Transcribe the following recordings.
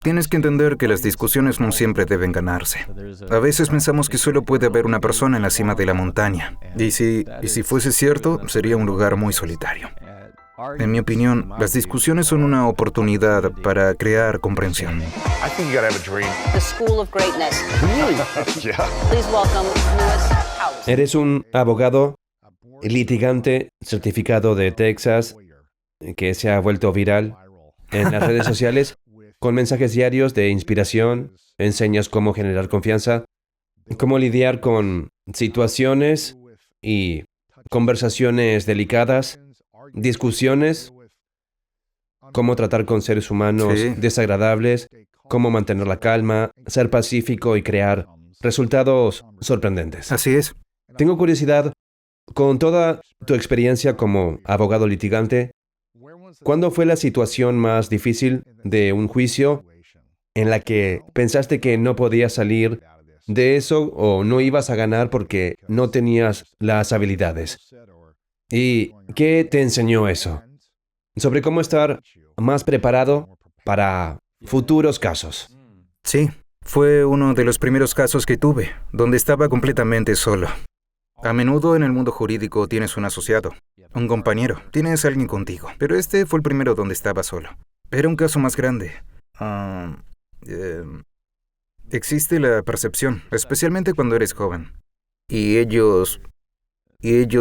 Tienes que entender que las discusiones no siempre deben ganarse. A veces pensamos que solo puede haber una persona en la cima de la montaña. Y si fuese cierto, sería un lugar muy solitario. En mi opinión, las discusiones son una oportunidad para crear comprensión. The School of Greatness. Please welcome Lewis Howes. Eres un abogado litigante certificado de Texas que se ha vuelto viral en las redes sociales con mensajes diarios de inspiración, enseñas cómo generar confianza, cómo lidiar con situaciones y conversaciones delicadas, discusiones, cómo tratar con seres humanos desagradables, cómo mantener la calma, ser pacífico y crear resultados sorprendentes. Así es. Tengo curiosidad, con toda tu experiencia como abogado litigante, ¿cuándo fue la situación más difícil de un juicio en la que pensaste que no podías salir de eso o no ibas a ganar porque no tenías las habilidades? ¿Y qué te enseñó eso? Sobre cómo estar más preparado para futuros casos. Sí, fue uno de los primeros casos que tuve, donde estaba completamente solo. A menudo en el mundo jurídico tienes un asociado, un compañero, tienes alguien contigo, pero este fue el primero donde estaba solo. Era un caso más grande. Existe la percepción, especialmente cuando eres joven. Y ellos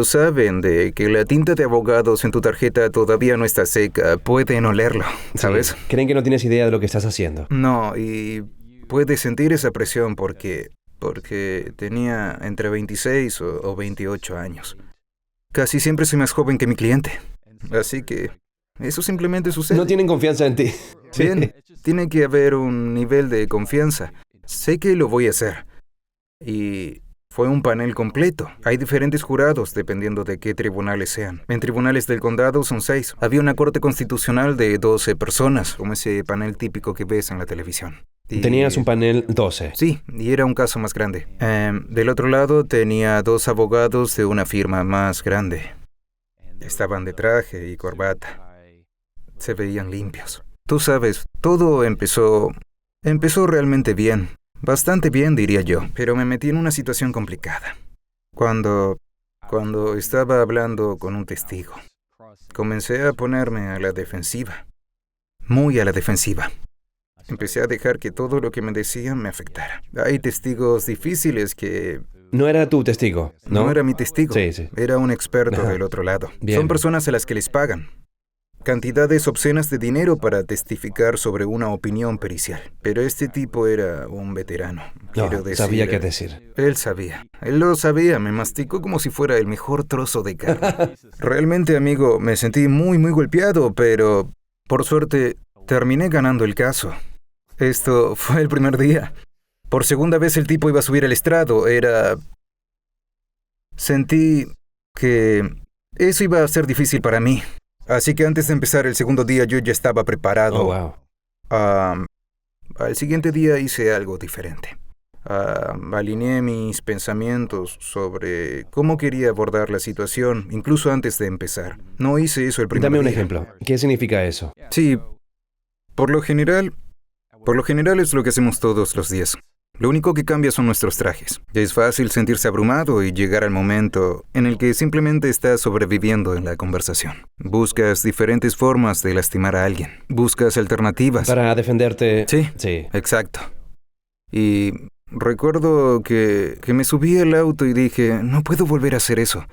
saben de que la tinta de abogados en tu tarjeta todavía no está seca, pueden olerlo, ¿sabes? Sí, creen que no tienes idea de lo que estás haciendo. No, y puedes sentir esa presión porque tenía entre 26 o 28 años. Casi siempre soy más joven que mi cliente. Así que eso simplemente sucede. No tienen confianza en ti. Bien, tiene que haber un nivel de confianza. Sé que lo voy a hacer. Y fue un panel completo. Hay diferentes jurados dependiendo de qué tribunales sean. En tribunales del condado son 6. Había una corte constitucional de 12 personas, como ese panel típico que ves en la televisión. Tenías un panel 12. Sí, y era un caso más grande. Del otro lado tenía 2 abogados de una firma más grande. Estaban de traje y corbata. Se veían limpios. Tú sabes, todo empezó realmente bien. Bastante bien, diría yo. Pero me metí en una situación complicada. Cuando estaba hablando con un testigo, comencé a ponerme a la defensiva. Muy a la defensiva. Empecé a dejar que todo lo que me decían me afectara. Hay testigos difíciles que... No era tu testigo, ¿no? No era mi testigo. Sí. Era un experto del otro lado. Bien. Son personas a las que les pagan cantidades obscenas de dinero para testificar sobre una opinión pericial. Pero este tipo era un veterano. Quiero decir, sabía qué decir. Él sabía. Él lo sabía. Me masticó como si fuera el mejor trozo de carne. Realmente, amigo, me sentí muy, muy golpeado, pero por suerte terminé ganando el caso. Esto fue el primer día. Por segunda vez el tipo iba a subir al estrado. Sentí que eso iba a ser difícil para mí. Así que antes de empezar el segundo día yo ya estaba preparado. Oh, wow. Al siguiente día hice algo diferente. Alineé mis pensamientos sobre cómo quería abordar la situación, incluso antes de empezar. No hice eso el primer día. Dame un ejemplo. ¿Qué significa eso? Sí, por lo general es lo que hacemos todos los días. Lo único que cambia son nuestros trajes. Es fácil sentirse abrumado y llegar al momento en el que simplemente estás sobreviviendo en la conversación. Buscas diferentes formas de lastimar a alguien. Buscas alternativas. Para defenderte. Sí. Exacto. Y recuerdo que me subí al auto y dije, no puedo volver a hacer eso.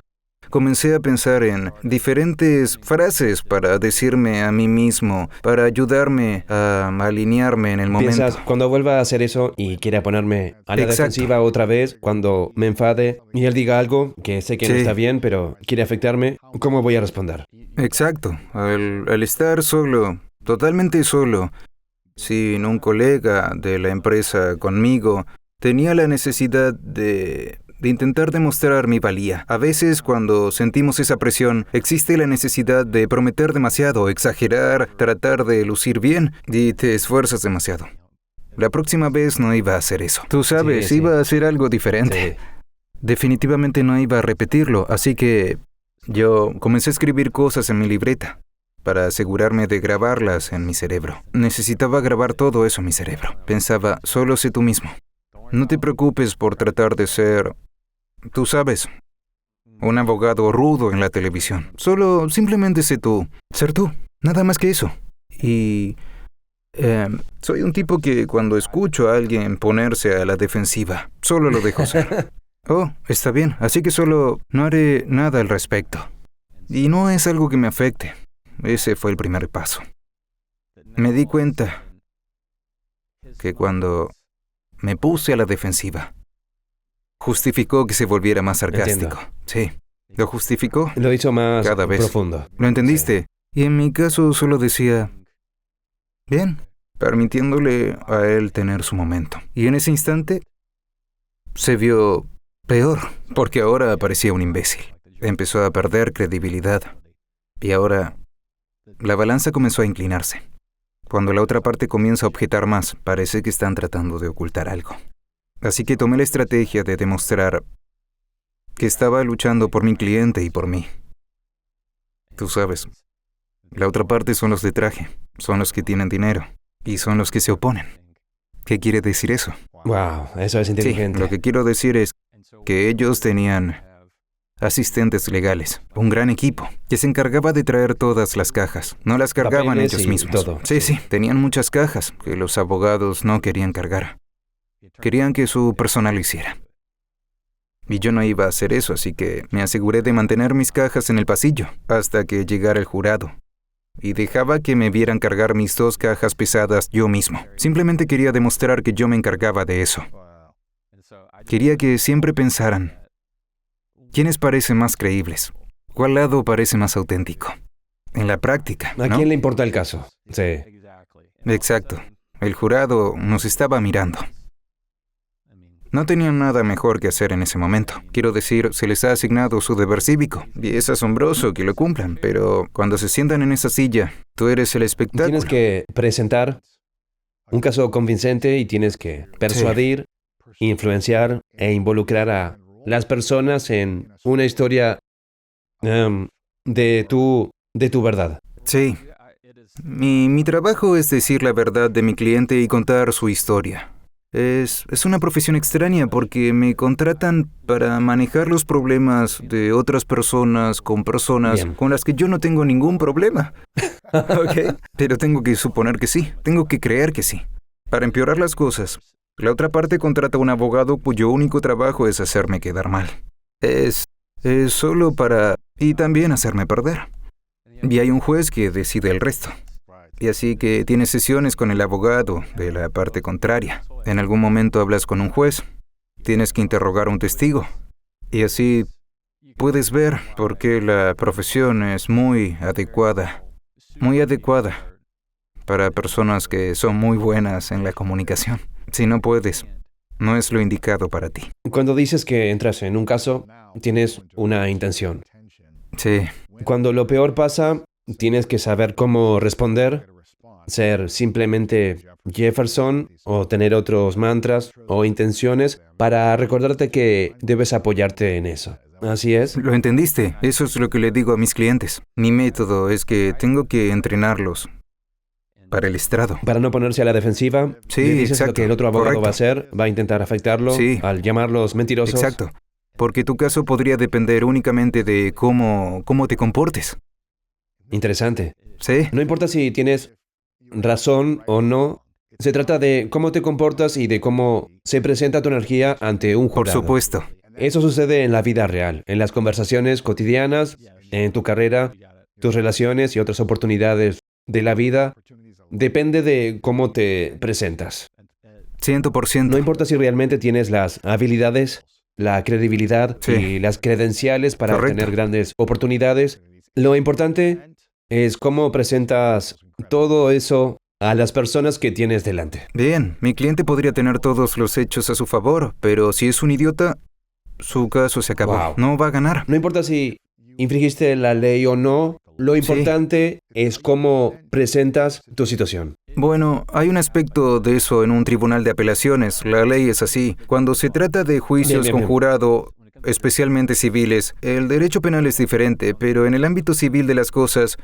Comencé a pensar en diferentes frases para decirme a mí mismo, para ayudarme a alinearme en el momento. Piensas, cuando vuelva a hacer eso y quiera ponerme a la defensiva otra vez, cuando me enfade y él diga algo que sé que no está bien, pero quiere afectarme, ¿cómo voy a responder? Exacto. Al estar solo, totalmente solo, sin un colega de la empresa conmigo, tenía la necesidad de intentar demostrar mi valía. A veces, cuando sentimos esa presión, existe la necesidad de prometer demasiado, exagerar, tratar de lucir bien, y te esfuerzas demasiado. La próxima vez no iba a hacer eso. Tú sabes, iba a hacer algo diferente. Definitivamente no iba a repetirlo, así que yo comencé a escribir cosas en mi libreta. para asegurarme de grabarlas en mi cerebro. Necesitaba grabar todo eso en mi cerebro. Pensaba, solo sé tú mismo. No te preocupes por tratar de ser, tú sabes, un abogado rudo en la televisión. Solo, simplemente sé tú. Ser tú. Nada más que eso. Y soy un tipo que cuando escucho a alguien ponerse a la defensiva, solo lo dejo ser. Oh, está bien. Así que solo no haré nada al respecto. Y no es algo que me afecte. Ese fue el primer paso. Me di cuenta que cuando me puse a la defensiva, justificó que se volviera más sarcástico. Entiendo. Sí, lo justificó. Lo hizo más Cada vez. profundo. ¿Lo entendiste? Y en mi caso solo decía, bien, permitiéndole a él tener su momento. Y en ese instante se vio peor, porque ahora parecía un imbécil. Empezó a perder credibilidad. Y ahora la balanza comenzó a inclinarse. Cuando la otra parte comienza a objetar más, parece que están tratando de ocultar algo. Así que tomé la estrategia de demostrar que estaba luchando por mi cliente y por mí. Tú sabes, la otra parte son los de traje, son los que tienen dinero y son los que se oponen. ¿Qué quiere decir eso? Wow, eso es inteligente. Sí, lo que quiero decir es que ellos tenían asistentes legales, un gran equipo, que se encargaba de traer todas las cajas. No las cargaban Papeles ellos y mismos. todo. Sí, tenían muchas cajas que los abogados no querían cargar. Querían que su personal lo hiciera. Y yo no iba a hacer eso, así que me aseguré de mantener mis cajas en el pasillo hasta que llegara el jurado. Y dejaba que me vieran cargar mis 2 cajas pesadas yo mismo. Simplemente quería demostrar que yo me encargaba de eso. Quería que siempre pensaran, ¿quiénes parecen más creíbles? ¿Cuál lado parece más auténtico? En la práctica, ¿A ¿no? quién le importa el caso? Sí. Exacto. El jurado nos estaba mirando. No tenían nada mejor que hacer en ese momento. Quiero decir, se les ha asignado su deber cívico. Y es asombroso que lo cumplan, pero cuando se sientan en esa silla, tú eres el espectáculo. Tienes que presentar un caso convincente y tienes que persuadir, influenciar e involucrar a las personas en una historia de tu verdad. Sí. Mi trabajo es decir la verdad de mi cliente y contar su historia. Es una profesión extraña porque me contratan para manejar los problemas de otras personas con personas Bien. con las que yo no tengo ningún problema. ¿Ok? Pero tengo que suponer que sí, tengo que creer que sí. Para empeorar las cosas, la otra parte contrata a un abogado cuyo único trabajo es hacerme quedar mal. Es solo para... y también hacerme perder. Y hay un juez que decide el resto. Y así que tienes sesiones con el abogado de la parte contraria. En algún momento hablas con un juez. Tienes que interrogar a un testigo. Y así puedes ver por qué la profesión es muy adecuada para personas que son muy buenas en la comunicación. Si no puedes, no es lo indicado para ti. Cuando dices que entras en un caso, tienes una intención. Sí, Cuando lo peor pasa, tienes que saber cómo responder, ser simplemente Jefferson o tener otros mantras o intenciones para recordarte que debes apoyarte en eso. Así es. ¿lo entendiste? Eso es lo que le digo a mis clientes. Mi método es que tengo que entrenarlos para el estrado. Para no ponerse a la defensiva, Sí, le dices exacto, lo que el otro abogado correcto. va a hacer, va a intentar afectarlo Sí. al llamarlos mentirosos. Exacto. Porque tu caso podría depender únicamente de cómo te comportes. Interesante. Sí, No importa si tienes razón o no, se trata de cómo te comportas y de cómo se presenta tu energía ante un por jurado. supuesto. Eso sucede en la vida real, en las conversaciones cotidianas, en tu carrera, tus relaciones y otras oportunidades de la vida. Depende de cómo te presentas. 100%. No importa si realmente tienes las habilidades, la credibilidad Sí. y las credenciales para Correcto. obtener grandes oportunidades. Lo importante es cómo presentas todo eso a las personas que tienes delante. Bien, mi cliente podría tener todos los hechos a su favor, pero si es un idiota, su caso se acabó. Wow. No va a ganar. No importa si infringiste la ley o no, lo importante es cómo presentas tu situación. Bueno, hay un aspecto de eso en un tribunal de apelaciones. La ley es así. Cuando se trata de juicios Bien, con bien. jurado, especialmente civiles, el derecho penal es diferente, pero en el ámbito civil de las cosas,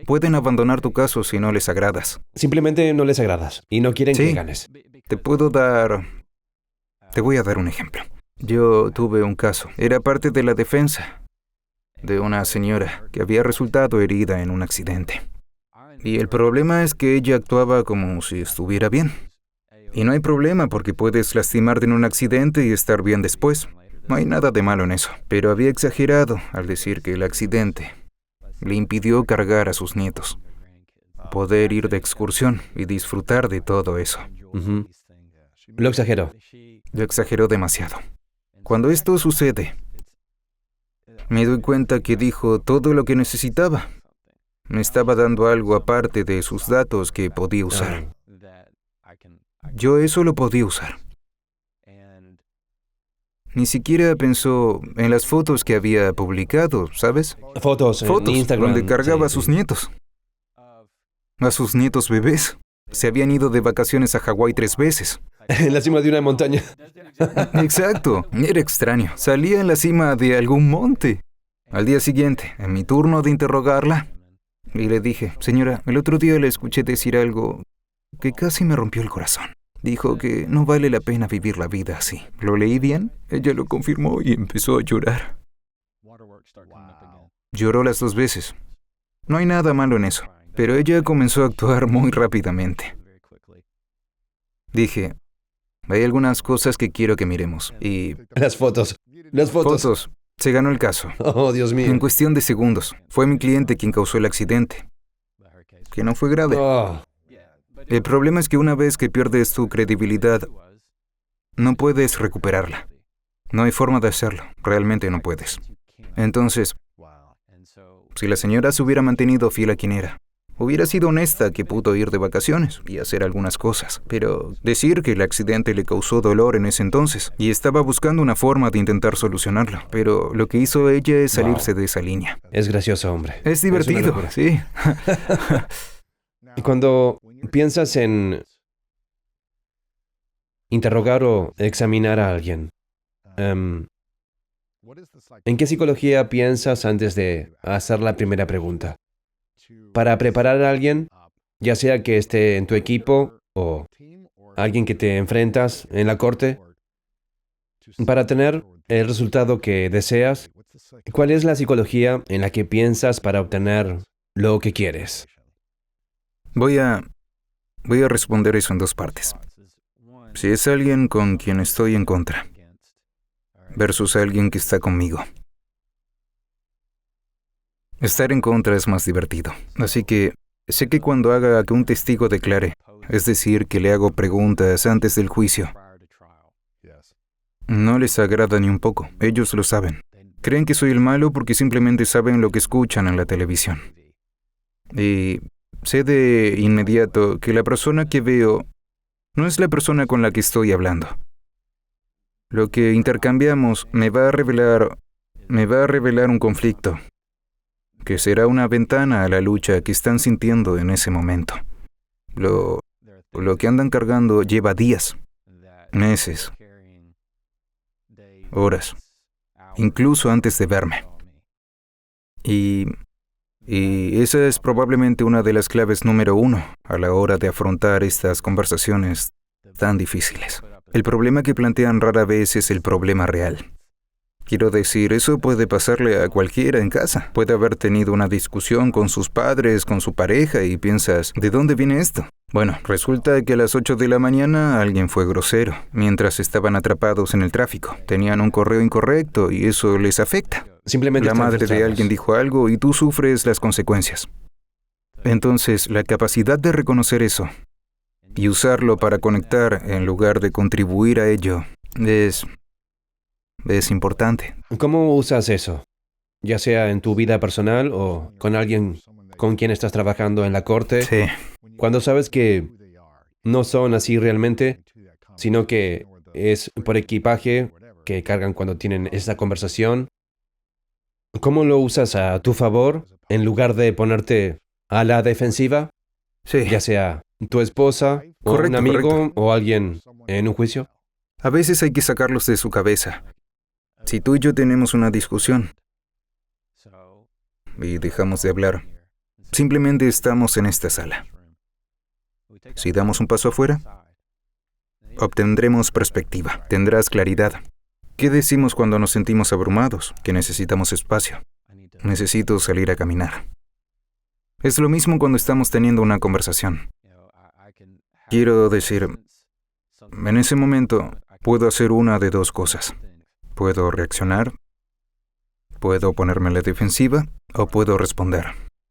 pueden abandonar tu caso si no les agradas. Simplemente no les agradas y no quieren Sí. que ganes. Te voy a dar un ejemplo. Yo tuve un caso. Era parte de la defensa de una señora que había resultado herida en un accidente. Y el problema es que ella actuaba como si estuviera bien. Y no hay problema porque puedes lastimarte en un accidente y estar bien después. No hay nada de malo en eso. Pero había exagerado al decir que el accidente le impidió cargar a sus nietos, poder ir de excursión y disfrutar de todo eso. Ujú. Lo exagero. Lo exageró demasiado. Cuando esto sucede, me doy cuenta que dijo todo lo que necesitaba. Me estaba dando algo aparte de sus datos que podía usar. Yo eso lo podía usar. Ni siquiera pensó en las fotos que había publicado, ¿sabes? Fotos en Fotos Instagram. donde cargaba a Sí, sus sí. nietos. A sus nietos bebés. Se habían ido de vacaciones a Hawái 3 veces. En la cima de una montaña. Exacto. Era extraño. Salía en la cima de algún monte. Al día siguiente, en mi turno de interrogarla, y le dije, señora, el otro día le escuché decir algo que casi me rompió el corazón. Dijo que no vale la pena vivir la vida así. ¿Lo leí bien? Ella lo confirmó y empezó a llorar. Lloró las 2 veces. No hay nada malo en eso, pero ella comenzó a actuar muy rápidamente. Dije, hay algunas cosas que quiero que miremos. Y Las fotos. Las fotos. fotos. Se ganó el caso. Oh, Dios mío. En cuestión de segundos. Fue mi cliente quien causó el accidente, que no fue grave. Oh, El problema es que una vez que pierdes tu credibilidad, no puedes recuperarla. No hay forma de hacerlo. Realmente no puedes. Entonces, si la señora se hubiera mantenido fiel a quien era, hubiera sido honesta que pudo ir de vacaciones y hacer algunas cosas. Pero decir que el accidente le causó dolor en ese entonces y estaba buscando una forma de intentar solucionarlo. Pero lo que hizo ella es salirse de esa línea. es gracioso, hombre. Es una divertido, locura. sí. Y cuando piensas en interrogar o examinar a alguien, ¿en qué psicología piensas antes de hacer la primera pregunta? Para preparar a alguien, ya sea que esté en tu equipo o alguien que te enfrentas en la corte, para tener el resultado que deseas, ¿cuál es la psicología en la que piensas para obtener lo que quieres? Voy a responder eso en 2 partes. Si es alguien con quien estoy en contra versus alguien que está conmigo. Estar en contra es más divertido. Así que sé que cuando haga que un testigo declare, es decir, que le hago preguntas antes del juicio, no les agrada ni un poco. Ellos lo saben. Creen que soy el malo porque simplemente saben lo que escuchan en la televisión. Y sé de inmediato que la persona que veo no es la persona con la que estoy hablando. Lo que intercambiamos me va a revelar un conflicto, que será una ventana a la lucha que están sintiendo en ese momento. Lo que andan cargando lleva días, meses, horas, incluso antes de verme. Y esa es probablemente una de las claves número 1 a la hora de afrontar estas conversaciones tan difíciles. El problema que plantean rara vez es el problema real. Quiero decir, eso puede pasarle a cualquiera en casa. Puede haber tenido una discusión con sus padres, con su pareja, y piensas, ¿de dónde viene esto? Bueno, resulta que a las 8 de la mañana alguien fue grosero, mientras estaban atrapados en el tráfico. Tenían un correo incorrecto y eso les afecta. Simplemente La están madre de frustrados. alguien dijo algo y tú sufres las consecuencias. Entonces, la capacidad de reconocer eso y usarlo para conectar en lugar de contribuir a ello es importante. ¿Cómo usas eso? Ya sea en tu vida personal o con alguien con quien estás trabajando en la corte. Sí. Cuando sabes que no son así realmente, sino que es por equipaje que cargan cuando tienen esa conversación. ¿Cómo lo usas a tu favor en lugar de ponerte a la defensiva? Sí. Ya sea tu esposa o un Correcto, amigo correcto. o alguien en un juicio. A veces hay que sacarlos de su cabeza. Si tú y yo tenemos una discusión y dejamos de hablar, Simplemente estamos en esta sala. Si damos un paso afuera, obtendremos perspectiva, tendrás claridad. ¿Qué decimos cuando nos sentimos abrumados? Que necesitamos espacio. Necesito salir a caminar. Es lo mismo cuando estamos teniendo una conversación. Quiero decir, en ese momento puedo hacer una de dos cosas. Puedo reaccionar, puedo ponerme a la defensiva o puedo responder.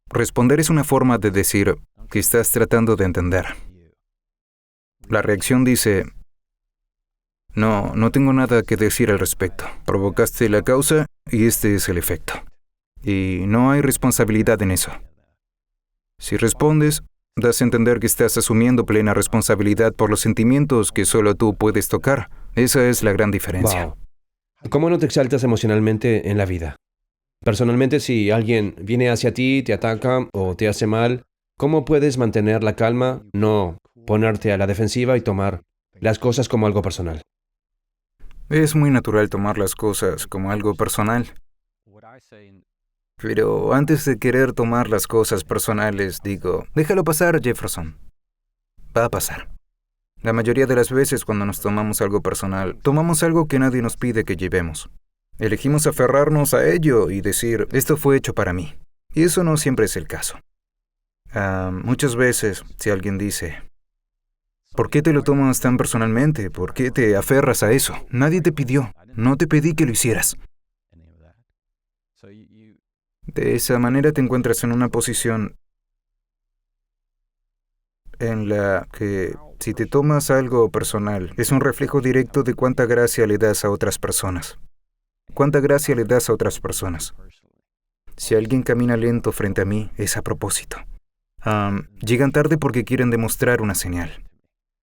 Responder es una forma de decir que estás tratando de entender. La reacción dice, no tengo nada que decir al respecto. Provocaste la causa y este es el efecto. Y no hay responsabilidad en eso. Si respondes, das a entender que estás asumiendo plena responsabilidad por los sentimientos que solo tú puedes tocar. Esa es la gran diferencia. Wow. ¿Cómo no te exaltas emocionalmente en la vida? Personalmente, si alguien viene hacia ti, te ataca o te hace mal, ¿cómo puedes mantener la calma, no ponerte a la defensiva y tomar las cosas como algo personal? Es muy natural tomar las cosas como algo personal. Pero antes de querer tomar las cosas personales, digo, déjalo pasar, Jefferson. Va a pasar. La mayoría de las veces cuando nos tomamos algo personal, tomamos algo que nadie nos pide que llevemos. Elegimos aferrarnos a ello y decir, esto fue hecho para mí. Y eso no siempre es el caso. Muchas veces, si alguien dice, ¿por qué te lo tomas tan personalmente? ¿Por qué te aferras a eso? Nadie te pidió. No te pedí que lo hicieras. De esa manera te encuentras en una posición en la que si te tomas algo personal, es un reflejo directo de cuánta gracia le das a otras personas. ¿Cuánta gracia le das a otras personas? Si alguien camina lento frente a mí, es a propósito. Llegan tarde porque quieren demostrar una señal.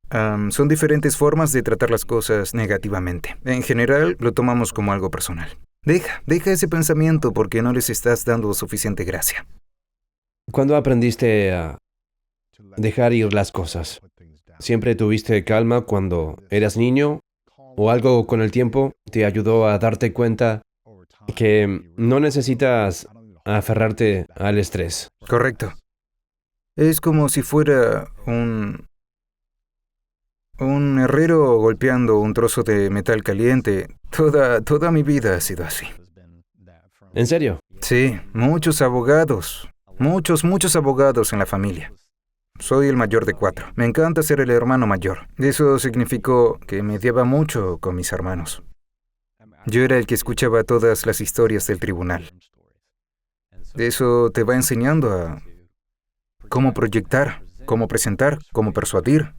Son diferentes formas de tratar las cosas negativamente. En general, lo tomamos como algo personal. Deja ese pensamiento porque no les estás dando suficiente gracia. ¿Cuándo aprendiste a dejar ir las cosas? ¿Siempre tuviste calma cuando eras niño? ¿O algo con el tiempo te ayudó a darte cuenta que no necesitas aferrarte al estrés? Correcto. Es como si fuera un herrero golpeando un trozo de metal caliente. Toda mi vida ha sido así. ¿En serio? Sí, muchos abogados. Muchos abogados en la familia. Soy el mayor de 4. Me encanta ser el hermano mayor. Eso significó que mediaba mucho con mis hermanos. Yo era el que escuchaba todas las historias del tribunal. Eso te va enseñando a cómo proyectar, cómo presentar, cómo persuadir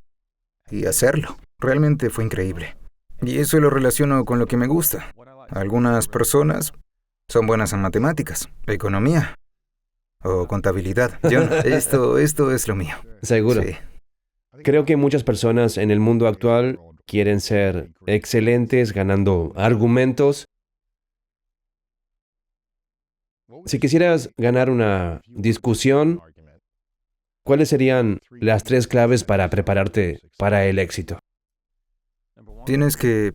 y hacerlo. Realmente fue increíble. Y eso lo relaciono con lo que me gusta. Algunas personas son buenas en matemáticas, economía o contabilidad. Yo no. Esto es lo mío. Seguro. Sí. Creo que muchas personas en el mundo actual quieren ser excelentes ganando argumentos. Si quisieras ganar una discusión, ¿cuáles serían las 3 claves para prepararte para el éxito? Tienes que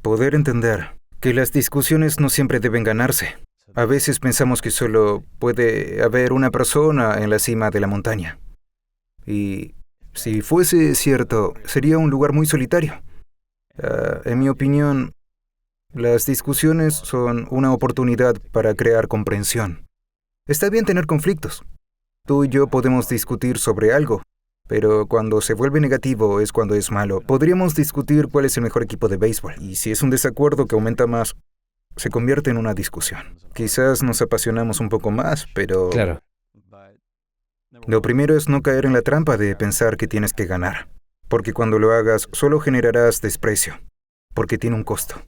poder entender que las discusiones no siempre deben ganarse. A veces pensamos que solo puede haber una persona en la cima de la montaña. Y si fuese cierto, sería un lugar muy solitario. En mi opinión, las discusiones son una oportunidad para crear comprensión. Está bien tener conflictos. Tú y yo podemos discutir sobre algo, pero cuando se vuelve negativo es cuando es malo. Podríamos discutir cuál es el mejor equipo de béisbol, y si es un desacuerdo que aumenta más, se convierte en una discusión. Quizás nos apasionamos un poco más, pero Claro. Lo primero es no caer en la trampa de pensar que tienes que ganar, porque cuando lo hagas solo generarás desprecio, porque tiene un costo.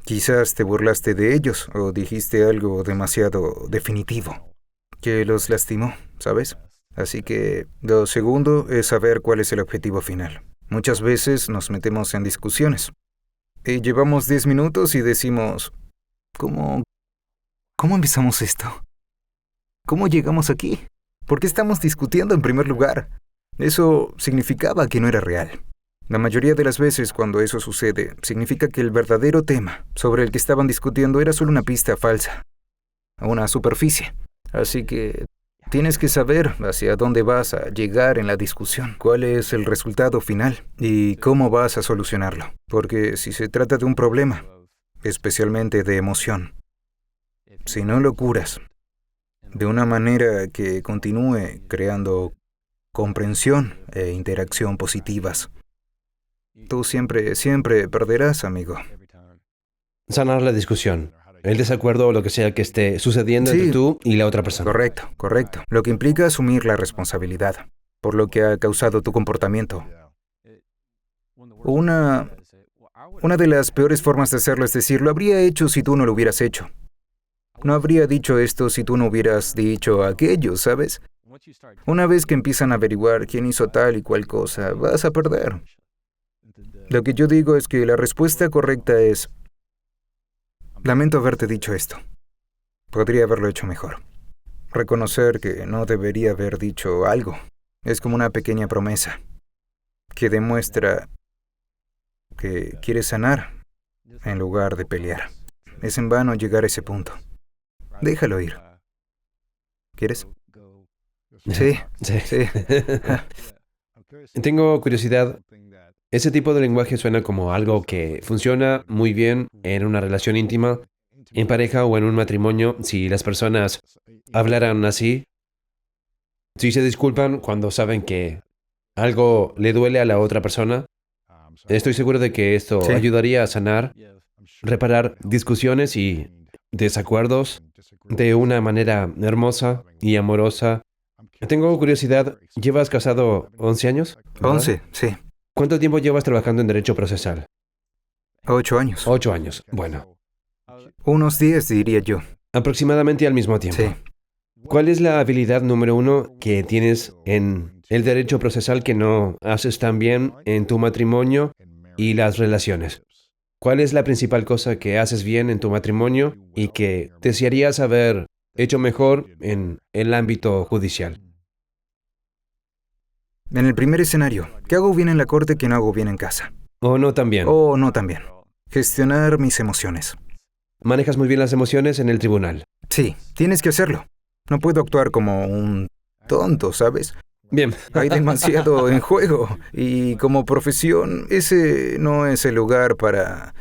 Quizás te burlaste de ellos o dijiste algo demasiado definitivo, que los lastimó, ¿sabes? Así que lo segundo es saber cuál es el objetivo final. Muchas veces nos metemos en discusiones y llevamos 10 minutos y decimos, ¿cómo empezamos esto? ¿Cómo llegamos aquí? ¿Por qué estamos discutiendo en primer lugar? Eso significaba que no era real. La mayoría de las veces cuando eso sucede, significa que el verdadero tema sobre el que estaban discutiendo era solo una pista falsa, una superficie. Así que Tienes que saber hacia dónde vas a llegar en la discusión, cuál es el resultado final y cómo vas a solucionarlo. Porque si se trata de un problema, especialmente de emoción, si no lo curas de una manera que continúe creando comprensión e interacción positivas, tú siempre perderás, amigo. Sanar la discusión, el desacuerdo o lo que sea que esté sucediendo entre tú y la otra persona. Correcto. Lo que implica asumir la responsabilidad por lo que ha causado tu comportamiento. Una de las peores formas de hacerlo es decir, lo habría hecho si tú no lo hubieras hecho. No habría dicho esto si tú no hubieras dicho aquello, ¿sabes? Una vez que empiezan a averiguar quién hizo tal y cual cosa, vas a perder. Lo que yo digo es que la respuesta correcta es: lamento haberte dicho esto. Podría haberlo hecho mejor. Reconocer que no debería haber dicho algo es como una pequeña promesa que demuestra que quieres sanar en lugar de pelear. Es en vano llegar a ese punto. Déjalo ir. ¿Quieres? Sí. Tengo curiosidad. Ese tipo de lenguaje suena como algo que funciona muy bien en una relación íntima, en pareja o en un matrimonio, si las personas hablaran así, si se disculpan cuando saben que algo le duele a la otra persona. Estoy seguro de que esto Sí. ayudaría a sanar, reparar discusiones y desacuerdos de una manera hermosa y amorosa. Tengo curiosidad, ¿llevas casado 11 años? ¿verdad? 11, sí. ¿Cuánto tiempo llevas trabajando en derecho procesal? 8 años. 8 años. Bueno, Unos 10, diría yo. aproximadamente al mismo tiempo. Sí. ¿Cuál es la habilidad número 1 que tienes en el derecho procesal que no haces tan bien en tu matrimonio y las relaciones? ¿Cuál es la principal cosa que haces bien en tu matrimonio y que desearías haber hecho mejor en el ámbito judicial? En el primer escenario, ¿qué hago bien en la corte que no hago bien en casa? ¿O no tan bien? O no también. Gestionar mis emociones. ¿Manejas muy bien las emociones en el tribunal? Sí, tienes que hacerlo. No puedo actuar como un tonto, ¿sabes? Bien. Hay demasiado en juego y como profesión ese no es el lugar para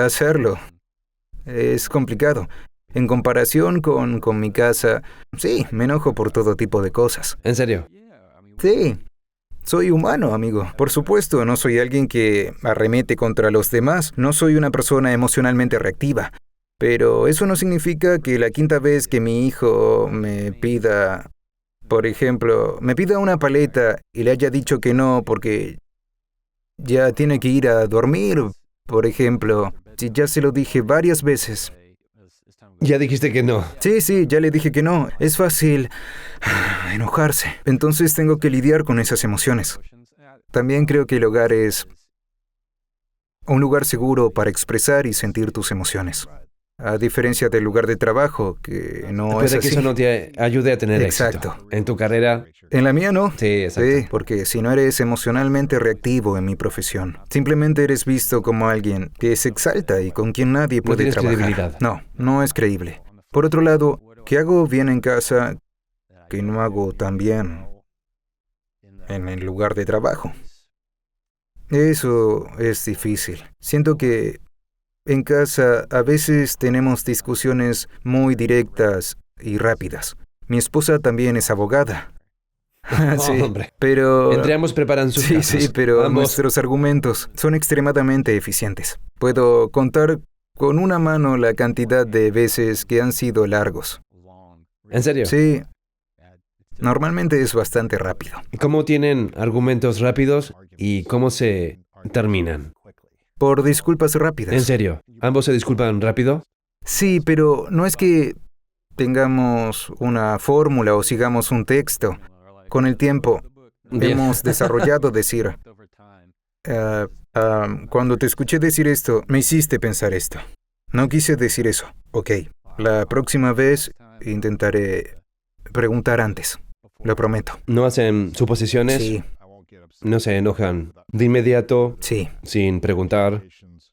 hacerlo. Es complicado. En comparación con mi casa, sí, me enojo por todo tipo de cosas. ¿En serio? Sí, soy humano, amigo. Por supuesto, no soy alguien que arremete contra los demás. No soy una persona emocionalmente reactiva. Pero eso no significa que la quinta vez que mi hijo me pida, por ejemplo, me pida una paleta y le haya dicho que no porque ya tiene que ir a dormir, por ejemplo, si ya se lo dije varias veces. Ya dijiste que no. Sí, ya le dije que no. Es fácil enojarse. Entonces tengo que lidiar con esas emociones. También creo que el hogar es un lugar seguro para expresar y sentir tus emociones. A diferencia del lugar de trabajo, que no es Puede que así. eso no te ayude a tener Exacto. éxito. En tu carrera. En la mía no. Sí, exacto. Sí, porque si no eres emocionalmente reactivo en mi profesión, simplemente eres visto como alguien que se exalta y con quien nadie puede tienes trabajar. credibilidad. No es creíble. Por otro lado, ¿qué hago bien en casa que no hago tan bien en el lugar de trabajo? Eso es difícil. Siento que en casa a veces tenemos discusiones muy directas y rápidas. Mi esposa también es abogada. Sí, Hombre. pero... Entre ambos preparan sus casos. Sí, pero Ambos. nuestros argumentos son extremadamente eficientes. Puedo contar con una mano la cantidad de veces que han sido largos. ¿En serio? Sí, normalmente es bastante rápido. ¿Cómo tienen argumentos rápidos y cómo se terminan? Por disculpas rápidas. ¿En serio? ¿Ambos se disculpan rápido? Sí, pero no es que tengamos una fórmula o sigamos un texto. Con el tiempo Bien. hemos desarrollado decir, cuando te escuché decir esto, me hiciste pensar esto. No quise decir eso. Ok, la próxima vez intentaré preguntar antes. Lo prometo. ¿No hacen suposiciones? Sí, ¿No se enojan de inmediato, sí. sin preguntar?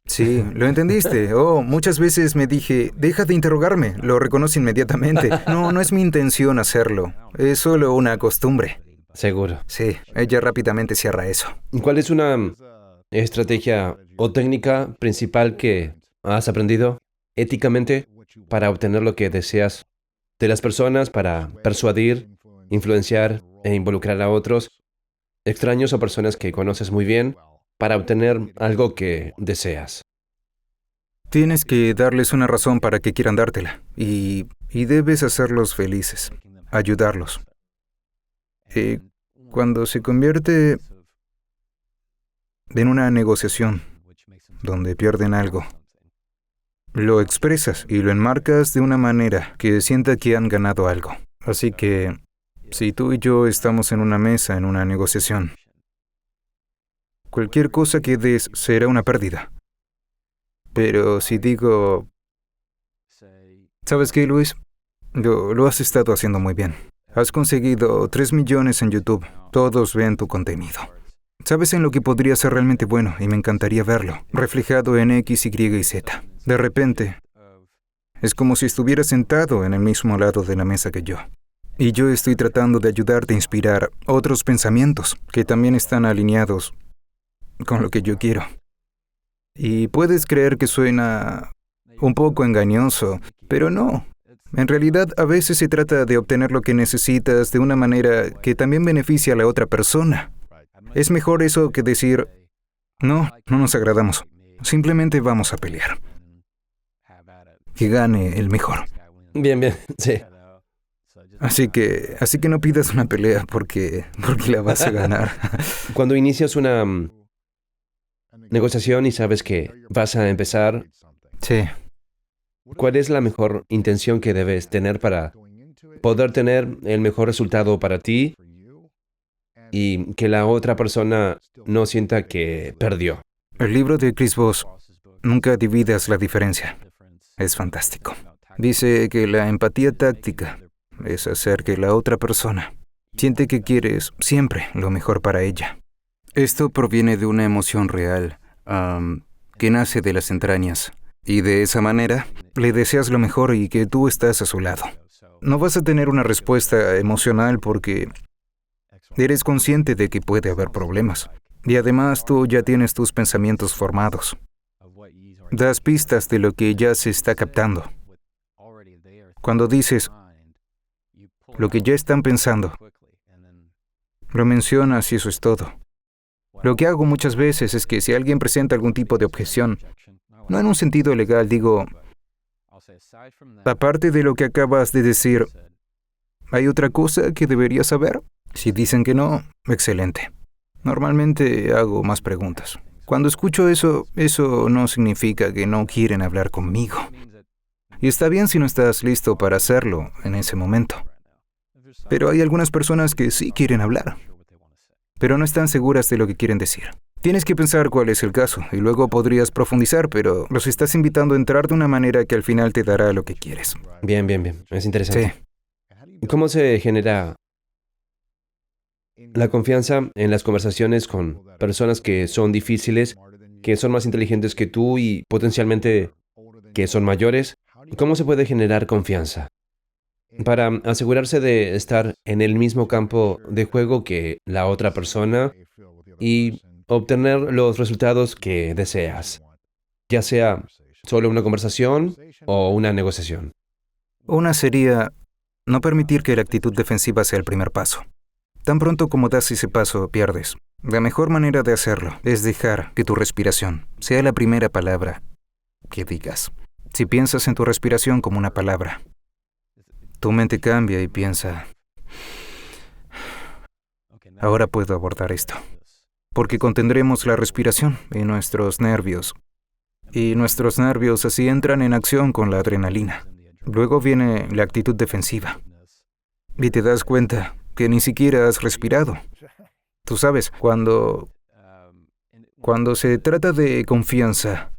Sí, lo entendiste. Oh, muchas veces me dije, deja de interrogarme, lo reconoce inmediatamente. No, no es mi intención hacerlo, es solo una costumbre. Seguro. Sí, ella rápidamente cierra eso. ¿Cuál es una estrategia o técnica principal que has aprendido éticamente para obtener lo que deseas de las personas, para persuadir, influenciar e involucrar a otros, extraños o personas que conoces muy bien, para obtener algo que deseas? Tienes que darles una razón para que quieran dártela y debes hacerlos felices, ayudarlos. Cuando se convierte en una negociación donde pierden algo, lo expresas y lo enmarcas de una manera que sienta que han ganado algo. Así que, si tú y yo estamos en una mesa, en una negociación, cualquier cosa que des será una pérdida. Pero si digo, ¿sabes qué, Luis? Lo has estado haciendo muy bien. Has conseguido 3 millones en YouTube. Todos ven tu contenido. Sabes en lo que podría ser realmente bueno y me encantaría verlo, reflejado en X, Y y Z. De repente, es como si estuvieras sentado en el mismo lado de la mesa que yo. Y yo estoy tratando de ayudarte a inspirar otros pensamientos que también están alineados con lo que yo quiero. Y puedes creer que suena un poco engañoso, pero no. En realidad, a veces se trata de obtener lo que necesitas de una manera que también beneficia a la otra persona. Es mejor eso que decir, no nos agradamos. Simplemente vamos a pelear. Que gane el mejor. Bien, sí. Así que no pidas una pelea porque la vas a ganar. Cuando inicias una negociación y sabes que vas a empezar, Sí. ¿cuál es la mejor intención que debes tener para poder tener el mejor resultado para ti y que la otra persona no sienta que perdió? El libro de Chris Voss, Nunca dividas la diferencia, es fantástico. Dice que la empatía táctica es hacer que la otra persona siente que quieres siempre lo mejor para ella. Esto proviene de una emoción real, que nace de las entrañas. Y de esa manera, le deseas lo mejor y que tú estás a su lado. No vas a tener una respuesta emocional porque eres consciente de que puede haber problemas. Y además tú ya tienes tus pensamientos formados. Das pistas de lo que ya se está captando. Cuando dices lo que ya están pensando, lo mencionas y eso es todo. Lo que hago muchas veces es que si alguien presenta algún tipo de objeción, no en un sentido legal, digo, aparte de lo que acabas de decir, ¿hay otra cosa que deberías saber? Si dicen que no, excelente. Normalmente hago más preguntas. Cuando escucho eso no significa que no quieren hablar conmigo. Y está bien si no estás listo para hacerlo en ese momento. Pero hay algunas personas que sí quieren hablar, pero no están seguras de lo que quieren decir. Tienes que pensar cuál es el caso y luego podrías profundizar, pero los estás invitando a entrar de una manera que al final te dará lo que quieres. Bien. Es interesante. Sí. ¿Cómo se genera la confianza en las conversaciones con personas que son difíciles, que son más inteligentes que tú y potencialmente que son mayores? ¿Cómo se puede generar confianza para asegurarse de estar en el mismo campo de juego que la otra persona y obtener los resultados que deseas, ya sea solo una conversación o una negociación? Una sería no permitir que la actitud defensiva sea el primer paso. Tan pronto como das ese paso, pierdes. La mejor manera de hacerlo es dejar que tu respiración sea la primera palabra que digas. Si piensas en tu respiración como una palabra, tu mente cambia y piensa, ahora puedo abordar esto. Porque contendremos la respiración y nuestros nervios. Y nuestros nervios así entran en acción con la adrenalina. Luego viene la actitud defensiva. Y te das cuenta que ni siquiera has respirado. Tú sabes, cuando se trata de confianza,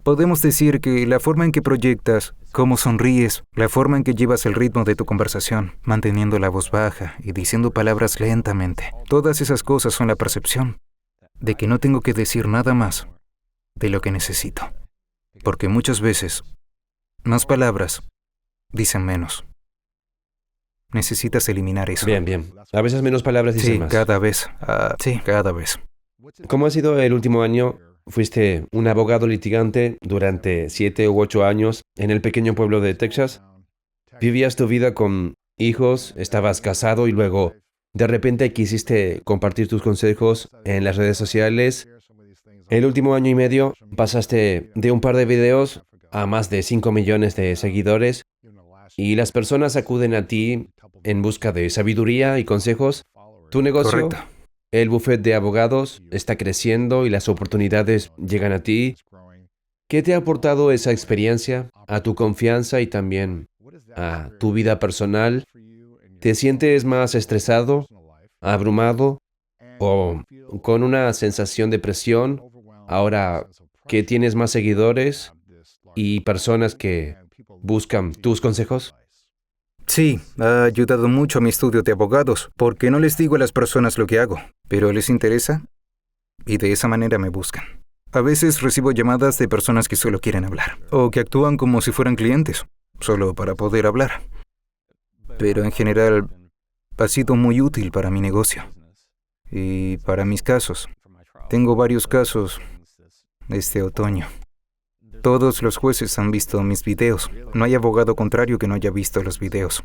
podemos decir que la forma en que proyectas, cómo sonríes, la forma en que llevas el ritmo de tu conversación, manteniendo la voz baja y diciendo palabras lentamente, todas esas cosas son la percepción de que no tengo que decir nada más de lo que necesito. Porque muchas veces, más palabras dicen menos. Necesitas eliminar eso. Bien, bien. A veces menos palabras dicen Sí, más. cada vez. Sí, cada vez. ¿Cómo ha sido el último año? Fuiste un abogado litigante durante 7 u 8 años en el pequeño pueblo de Texas. Vivías tu vida con hijos, estabas casado y luego de repente quisiste compartir tus consejos en las redes sociales. El último año y medio pasaste de un par de videos a más de 5 millones de seguidores y las personas acuden a ti en busca de sabiduría y consejos. Tu negocio, Correcto. el bufete de abogados, está creciendo y las oportunidades llegan a ti. ¿Qué te ha aportado esa experiencia a tu confianza y también a tu vida personal? ¿Te sientes más estresado, abrumado o con una sensación de presión ahora que tienes más seguidores y personas que buscan tus consejos? Sí, ha ayudado mucho a mi estudio de abogados, porque no les digo a las personas lo que hago, pero les interesa y de esa manera me buscan. A veces recibo llamadas de personas que solo quieren hablar, o que actúan como si fueran clientes, solo para poder hablar. Pero en general ha sido muy útil para mi negocio y para mis casos. Tengo varios casos este otoño. Todos los jueces han visto mis videos. No hay abogado contrario que no haya visto los videos.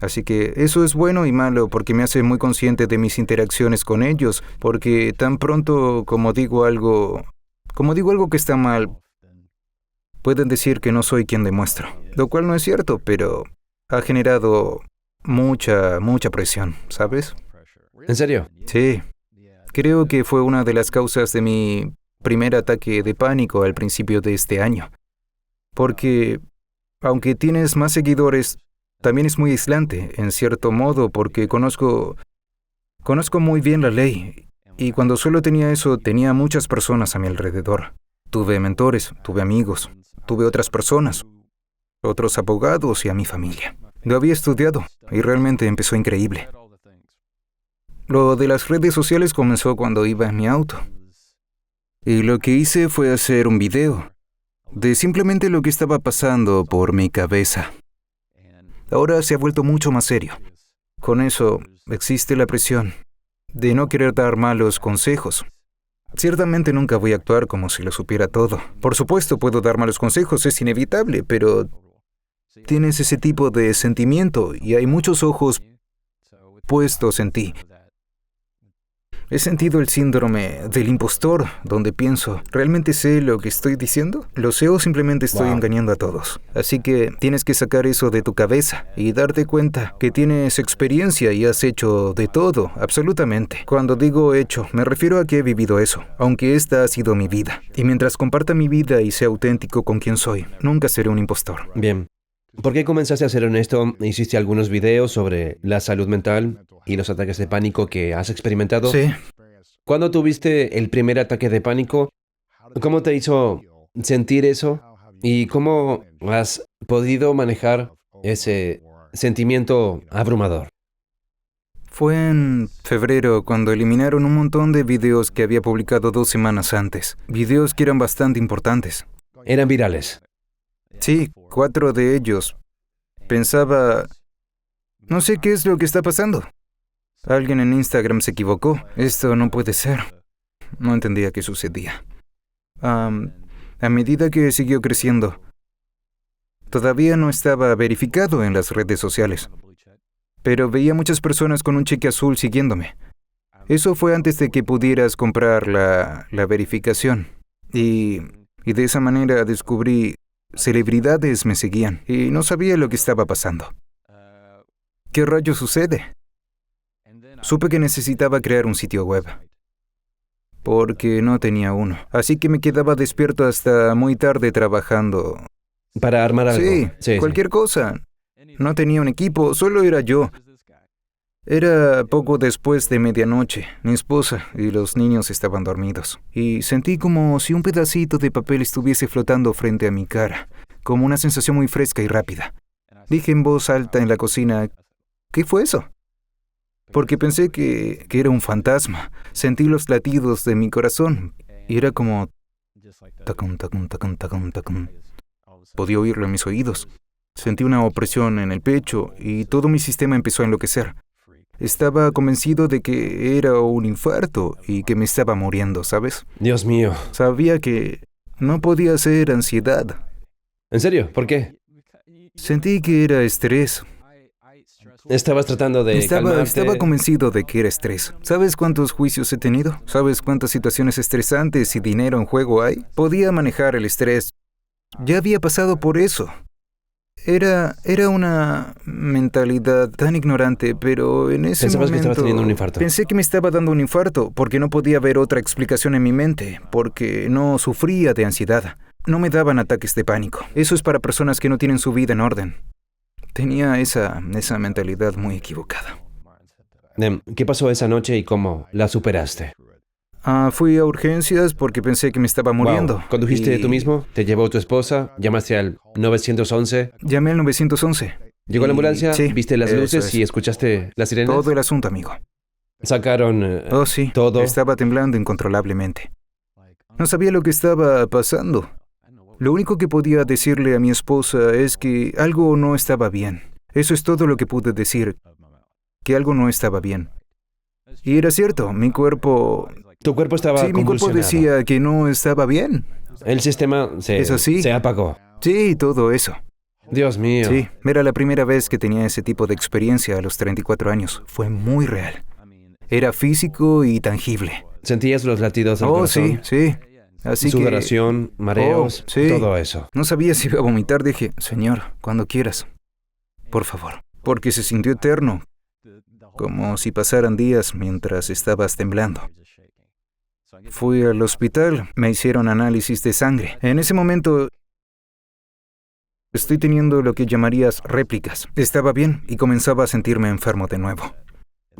Así que eso es bueno y malo porque me hace muy consciente de mis interacciones con ellos, porque tan pronto como digo algo que está mal, pueden decir que no soy quien demuestro, lo cual no es cierto, pero ha generado mucha presión, ¿sabes? ¿En serio? Sí, creo que fue una de las causas de mi primer ataque de pánico al principio de este año. Porque, aunque tienes más seguidores, también es muy aislante, en cierto modo, porque conozco muy bien la ley. Y cuando solo tenía eso, tenía muchas personas a mi alrededor. Tuve mentores, tuve amigos, tuve otras personas, otros abogados y a mi familia. Lo había estudiado y realmente empezó increíble. Lo de las redes sociales comenzó cuando iba en mi auto. Y lo que hice fue hacer un video de simplemente lo que estaba pasando por mi cabeza. Ahora se ha vuelto mucho más serio. Con eso existe la presión de no querer dar malos consejos. Ciertamente nunca voy a actuar como si lo supiera todo. Por supuesto puedo dar malos consejos, es inevitable, pero tienes ese tipo de sentimiento y hay muchos ojos puestos en ti. He sentido el síndrome del impostor, donde pienso, ¿realmente sé lo que estoy diciendo? ¿Lo sé o simplemente estoy engañando a todos? Así que tienes que sacar eso de tu cabeza y darte cuenta que tienes experiencia y has hecho de todo, absolutamente. Cuando digo hecho, me refiero a que he vivido eso, aunque esta ha sido mi vida. Y mientras comparta mi vida y sea auténtico con quien soy, nunca seré un impostor. Bien. ¿Por qué comenzaste a hacer esto? ¿Hiciste algunos videos sobre la salud mental y los ataques de pánico que has experimentado? Sí. ¿Cuándo tuviste el primer ataque de pánico? ¿Cómo te hizo sentir eso? ¿Y cómo has podido manejar ese sentimiento abrumador? Fue en febrero cuando eliminaron un montón de videos que había publicado 2 semanas antes. Videos que eran bastante importantes. Eran virales. Sí, 4 de ellos. Pensaba, no sé qué es lo que está pasando. Alguien en Instagram se equivocó. Esto no puede ser. No entendía qué sucedía. A medida que siguió creciendo, todavía no estaba verificado en las redes sociales, pero veía muchas personas con un cheque azul siguiéndome. Eso fue antes de que pudieras comprar la verificación. Y de esa manera descubrí celebridades me seguían y no sabía lo que estaba pasando. ¿Qué rayos sucede? Supe que necesitaba crear un sitio web, porque no tenía uno. Así que me quedaba despierto hasta muy tarde trabajando. Para armar algo. Sí, cualquier cosa. No tenía un equipo, solo era yo. Era poco después de medianoche. Mi esposa y los niños estaban dormidos. Y sentí como si un pedacito de papel estuviese flotando frente a mi cara, como una sensación muy fresca y rápida. Dije en voz alta en la cocina, ¿qué fue eso? Porque pensé que era un fantasma. Sentí los latidos de mi corazón y era como Tacum, tacum, tacum, tacum, tacum. Podía oírlo en mis oídos. Sentí una opresión en el pecho y todo mi sistema empezó a enloquecer. Estaba convencido de que era un infarto y que me estaba muriendo, ¿sabes? Dios mío. Sabía que no podía ser ansiedad. ¿En serio? ¿Por qué? Sentí que era estrés. Estabas tratando de calmarte. Estaba convencido de que era estrés. ¿Sabes cuántos juicios he tenido? ¿Sabes cuántas situaciones estresantes y dinero en juego hay? Podía manejar el estrés. Ya había pasado por eso. Era una mentalidad tan ignorante, pero en ese Pensabas que momento estabas teniendo un infarto. pensé que me estaba dando un infarto porque no podía ver otra explicación en mi mente, porque no sufría de ansiedad. No me daban ataques de pánico. Eso es para personas que no tienen su vida en orden. Tenía esa mentalidad muy equivocada. ¿Qué pasó esa noche y cómo la superaste? Fui a urgencias porque pensé que me estaba muriendo. Wow. ¿Condujiste Y tú mismo? ¿Te llevó tu esposa? ¿Llamaste al 911? Llamé al 911. ¿Llegó la ambulancia? Sí, ¿Viste las eso luces es. y escuchaste las sirenas? Todo el asunto, amigo. Sacaron Oh, sí. todo. Estaba temblando incontrolablemente. No sabía lo que estaba pasando. Lo único que podía decirle a mi esposa es que algo no estaba bien. Eso es todo lo que pude decir, que algo no estaba bien. Y era cierto, mi cuerpo... Tu cuerpo estaba Sí, mi cuerpo convulsionado. decía que no estaba bien. El sistema ¿Es así? se apagó. Sí, todo eso. Dios mío. Sí, era la primera vez que tenía ese tipo de experiencia a los 34 años. Fue muy real. Era físico y tangible. ¿Sentías los latidos del Oh, corazón? sí. Así que... Sudoración, mareos, Oh, sí. todo eso. No sabía si iba a vomitar. Dije, Señor, cuando quieras. Por favor. Porque se sintió eterno. Como si pasaran días mientras estabas temblando. Fui al hospital. Me hicieron análisis de sangre. En ese momento... estoy teniendo lo que llamarías réplicas. Estaba bien y comenzaba a sentirme enfermo de nuevo.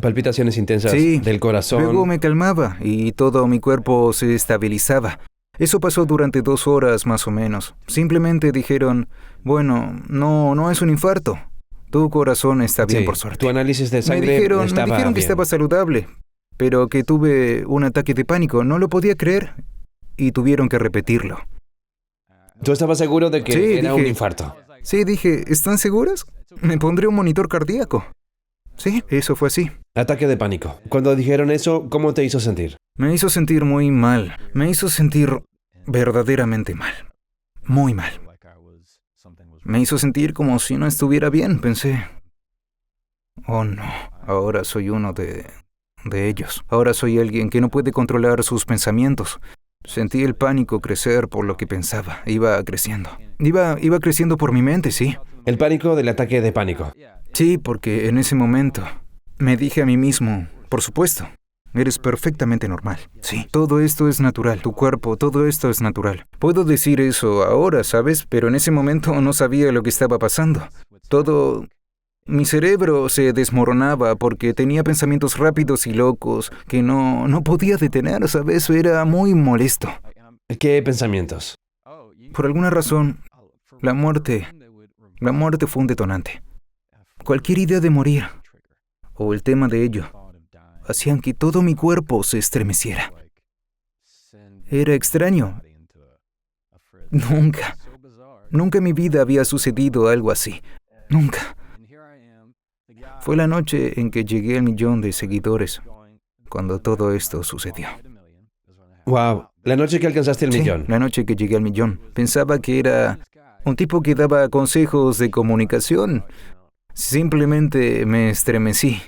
Palpitaciones intensas Sí. del corazón. Luego me calmaba y todo mi cuerpo se estabilizaba. Eso pasó durante 2 horas más o menos. Simplemente dijeron, bueno, no es un infarto. Tu corazón está bien, Sí, por suerte. Tu análisis de Me sangre dijeron estaba que bien. estaba saludable, pero que tuve un ataque de pánico. No lo podía creer y tuvieron que repetirlo. ¿Tú estabas seguro de que Sí, era un dije- infarto? Sí, dije, ¿están seguros? Me pondré un monitor cardíaco. Sí, eso fue así. Ataque de pánico. Cuando dijeron eso, ¿cómo te hizo sentir? Me hizo sentir muy mal. Me hizo sentir verdaderamente mal. Muy mal. Me hizo sentir como si no estuviera bien. Pensé, oh no, ahora soy uno de ellos. Ahora soy alguien que no puede controlar sus pensamientos. Sentí el pánico crecer por lo que pensaba. Iba creciendo. Iba creciendo por mi mente, sí. El pánico del ataque de pánico. Sí, porque en ese momento me dije a mí mismo, por supuesto, eres perfectamente normal. Sí, todo esto es natural, tu cuerpo, todo esto es natural. Puedo decir eso ahora, ¿sabes? Pero en ese momento no sabía lo que estaba pasando. Todo... mi cerebro se desmoronaba porque tenía pensamientos rápidos y locos que no podía detener, ¿sabes? Era muy molesto. ¿Qué pensamientos? Por alguna razón, la muerte fue un detonante. Cualquier idea de morir, o el tema de ello, hacían que todo mi cuerpo se estremeciera. Era extraño. Nunca en mi vida había sucedido algo así. Nunca. Fue la noche en que llegué al 1,000,000 de seguidores, cuando todo esto sucedió. Wow, la noche que alcanzaste el Sí, millón. la noche que llegué al 1,000,000. Pensaba que era un tipo que daba consejos de comunicación. Simplemente me estremecí.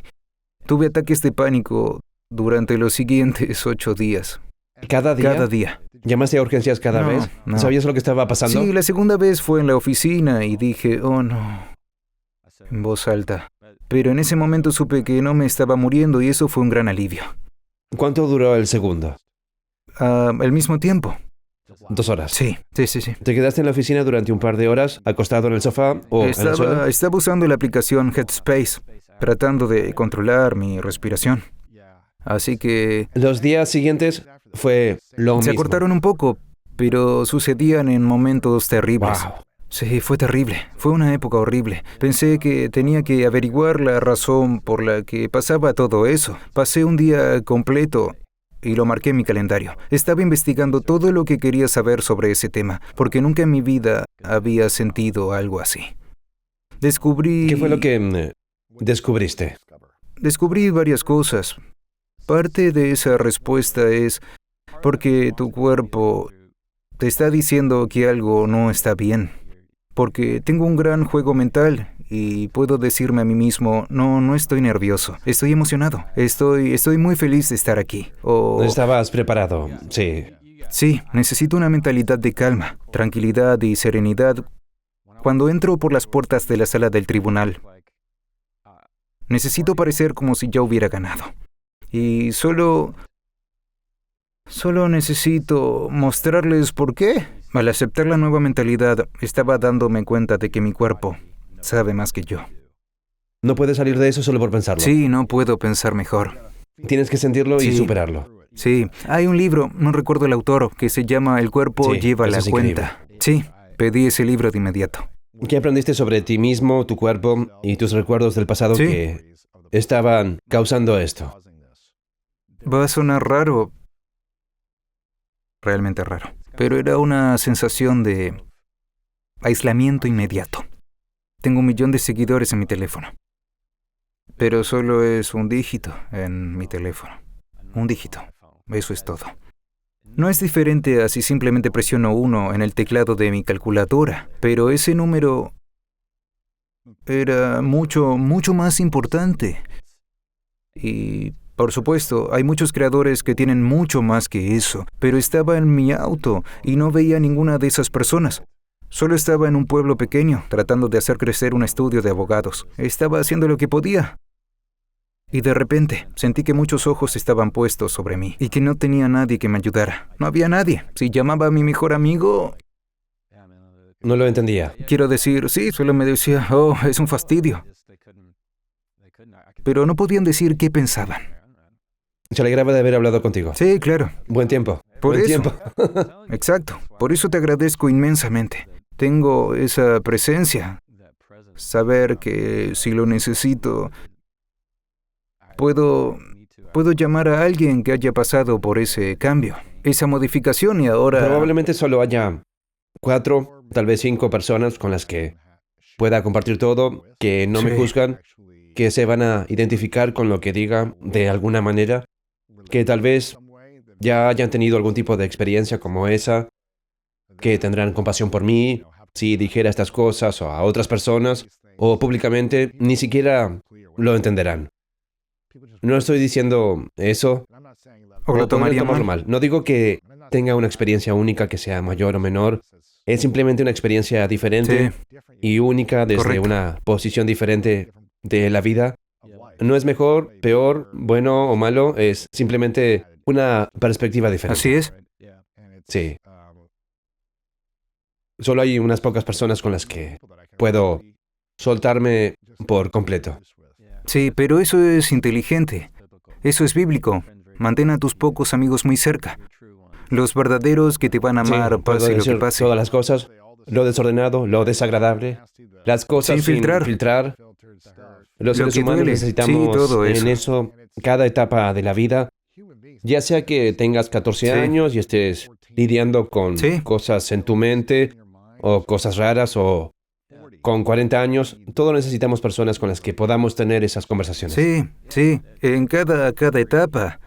Tuve ataques de pánico durante los siguientes 8 días. ¿Cada día? Cada día. ¿Llamaste a urgencias cada No, vez? no. ¿Sabías lo que estaba pasando? Sí, la segunda vez fue en la oficina y dije, oh no, en voz alta. Pero en ese momento supe que no me estaba muriendo y eso fue un gran alivio. ¿Cuánto duró el segundo? Al mismo tiempo. 2 horas. Sí. ¿Te quedaste en la oficina durante un par de horas, acostado en el sofá o en el suelo? Estaba usando la aplicación Headspace, tratando de controlar mi respiración. Así que Los días siguientes fue lo se mismo. acortaron un poco, pero sucedían en momentos terribles. Wow. Sí, fue terrible. Fue una época horrible. Pensé que tenía que averiguar la razón por la que pasaba todo eso. Pasé un día completo y lo marqué en mi calendario. Estaba investigando todo lo que quería saber sobre ese tema, porque nunca en mi vida había sentido algo así. ¿Qué fue lo que descubriste? Descubrí varias cosas. Parte de esa respuesta es porque tu cuerpo te está diciendo que algo no está bien. Porque tengo un gran juego mental y puedo decirme a mí mismo, no estoy nervioso, estoy emocionado, estoy muy feliz de estar aquí. O Estabas preparado, sí. sí, necesito una mentalidad de calma, tranquilidad y serenidad cuando entro por las puertas de la sala del tribunal. Necesito parecer como si ya hubiera ganado. Y solo necesito mostrarles por qué. Al aceptar la nueva mentalidad, estaba dándome cuenta de que mi cuerpo sabe más que yo. No puedes salir de eso solo por pensarlo. Sí, no puedo pensar mejor. Tienes que sentirlo y Sí. superarlo. Sí, hay un libro, no recuerdo el autor, que se llama El cuerpo Sí, lleva eso la es cuenta. Sí, pedí ese libro de inmediato. ¿Qué aprendiste sobre ti mismo, tu cuerpo y tus recuerdos del pasado Sí. que estaban causando esto? Va a sonar raro, realmente raro, pero era una sensación de aislamiento inmediato. Tengo 1 millón de seguidores en mi teléfono, pero solo es un dígito en mi teléfono. Un dígito, eso es todo. No es diferente a si simplemente presiono 1 en el teclado de mi calculadora, pero ese número era mucho más importante. Y, por supuesto, hay muchos creadores que tienen mucho más que eso, pero estaba en mi auto y no veía ninguna de esas personas. Solo estaba en un pueblo pequeño, tratando de hacer crecer un estudio de abogados. Estaba haciendo lo que podía. Y de repente, sentí que muchos ojos estaban puestos sobre mí y que no tenía nadie que me ayudara. No había nadie. Si llamaba a mi mejor amigo, No lo entendía. quiero decir, sí, solo me decía, oh, es un fastidio. Pero no podían decir qué pensaban. Se alegraba de haber hablado contigo. Sí, claro. Buen tiempo. Por Buen eso. tiempo. Exacto. Por eso te agradezco inmensamente. Tengo esa presencia. Saber que si lo necesito, puedo llamar a alguien que haya pasado por ese cambio, esa modificación y ahora... Probablemente solo haya 4, tal vez 5 personas con las que pueda compartir todo, que no me Sí. juzgan, que se van a identificar con lo que diga de alguna manera, que tal vez ya hayan tenido algún tipo de experiencia como esa, que tendrán compasión por mí si dijera estas cosas o a otras personas, o públicamente ni siquiera lo entenderán. No estoy diciendo eso, O lo podrían tomaría tomarlo mal. mal. No digo que tenga una experiencia única que sea mayor o menor, es simplemente una experiencia diferente Sí, y única desde Correcto. una posición diferente de la vida. No es mejor, peor, bueno o malo, es simplemente una perspectiva diferente. así es. Sí. Solo hay unas pocas personas con las que puedo soltarme por completo. Sí, pero eso es inteligente. Eso es bíblico. Mantén a tus pocos amigos muy cerca. Los verdaderos que te van a Sí, amar, puedo pase lo que decir pase. todas las cosas, lo desordenado, lo desagradable, las cosas Sin sin filtrar. Los Lo seres que humanos duele. necesitamos Sí, todo en eso cada etapa de la vida, ya sea que tengas 14 Sí. años y estés lidiando con Sí. cosas en tu mente o cosas raras o con 40 años, todos necesitamos personas con las que podamos tener esas conversaciones. Sí, en cada etapa,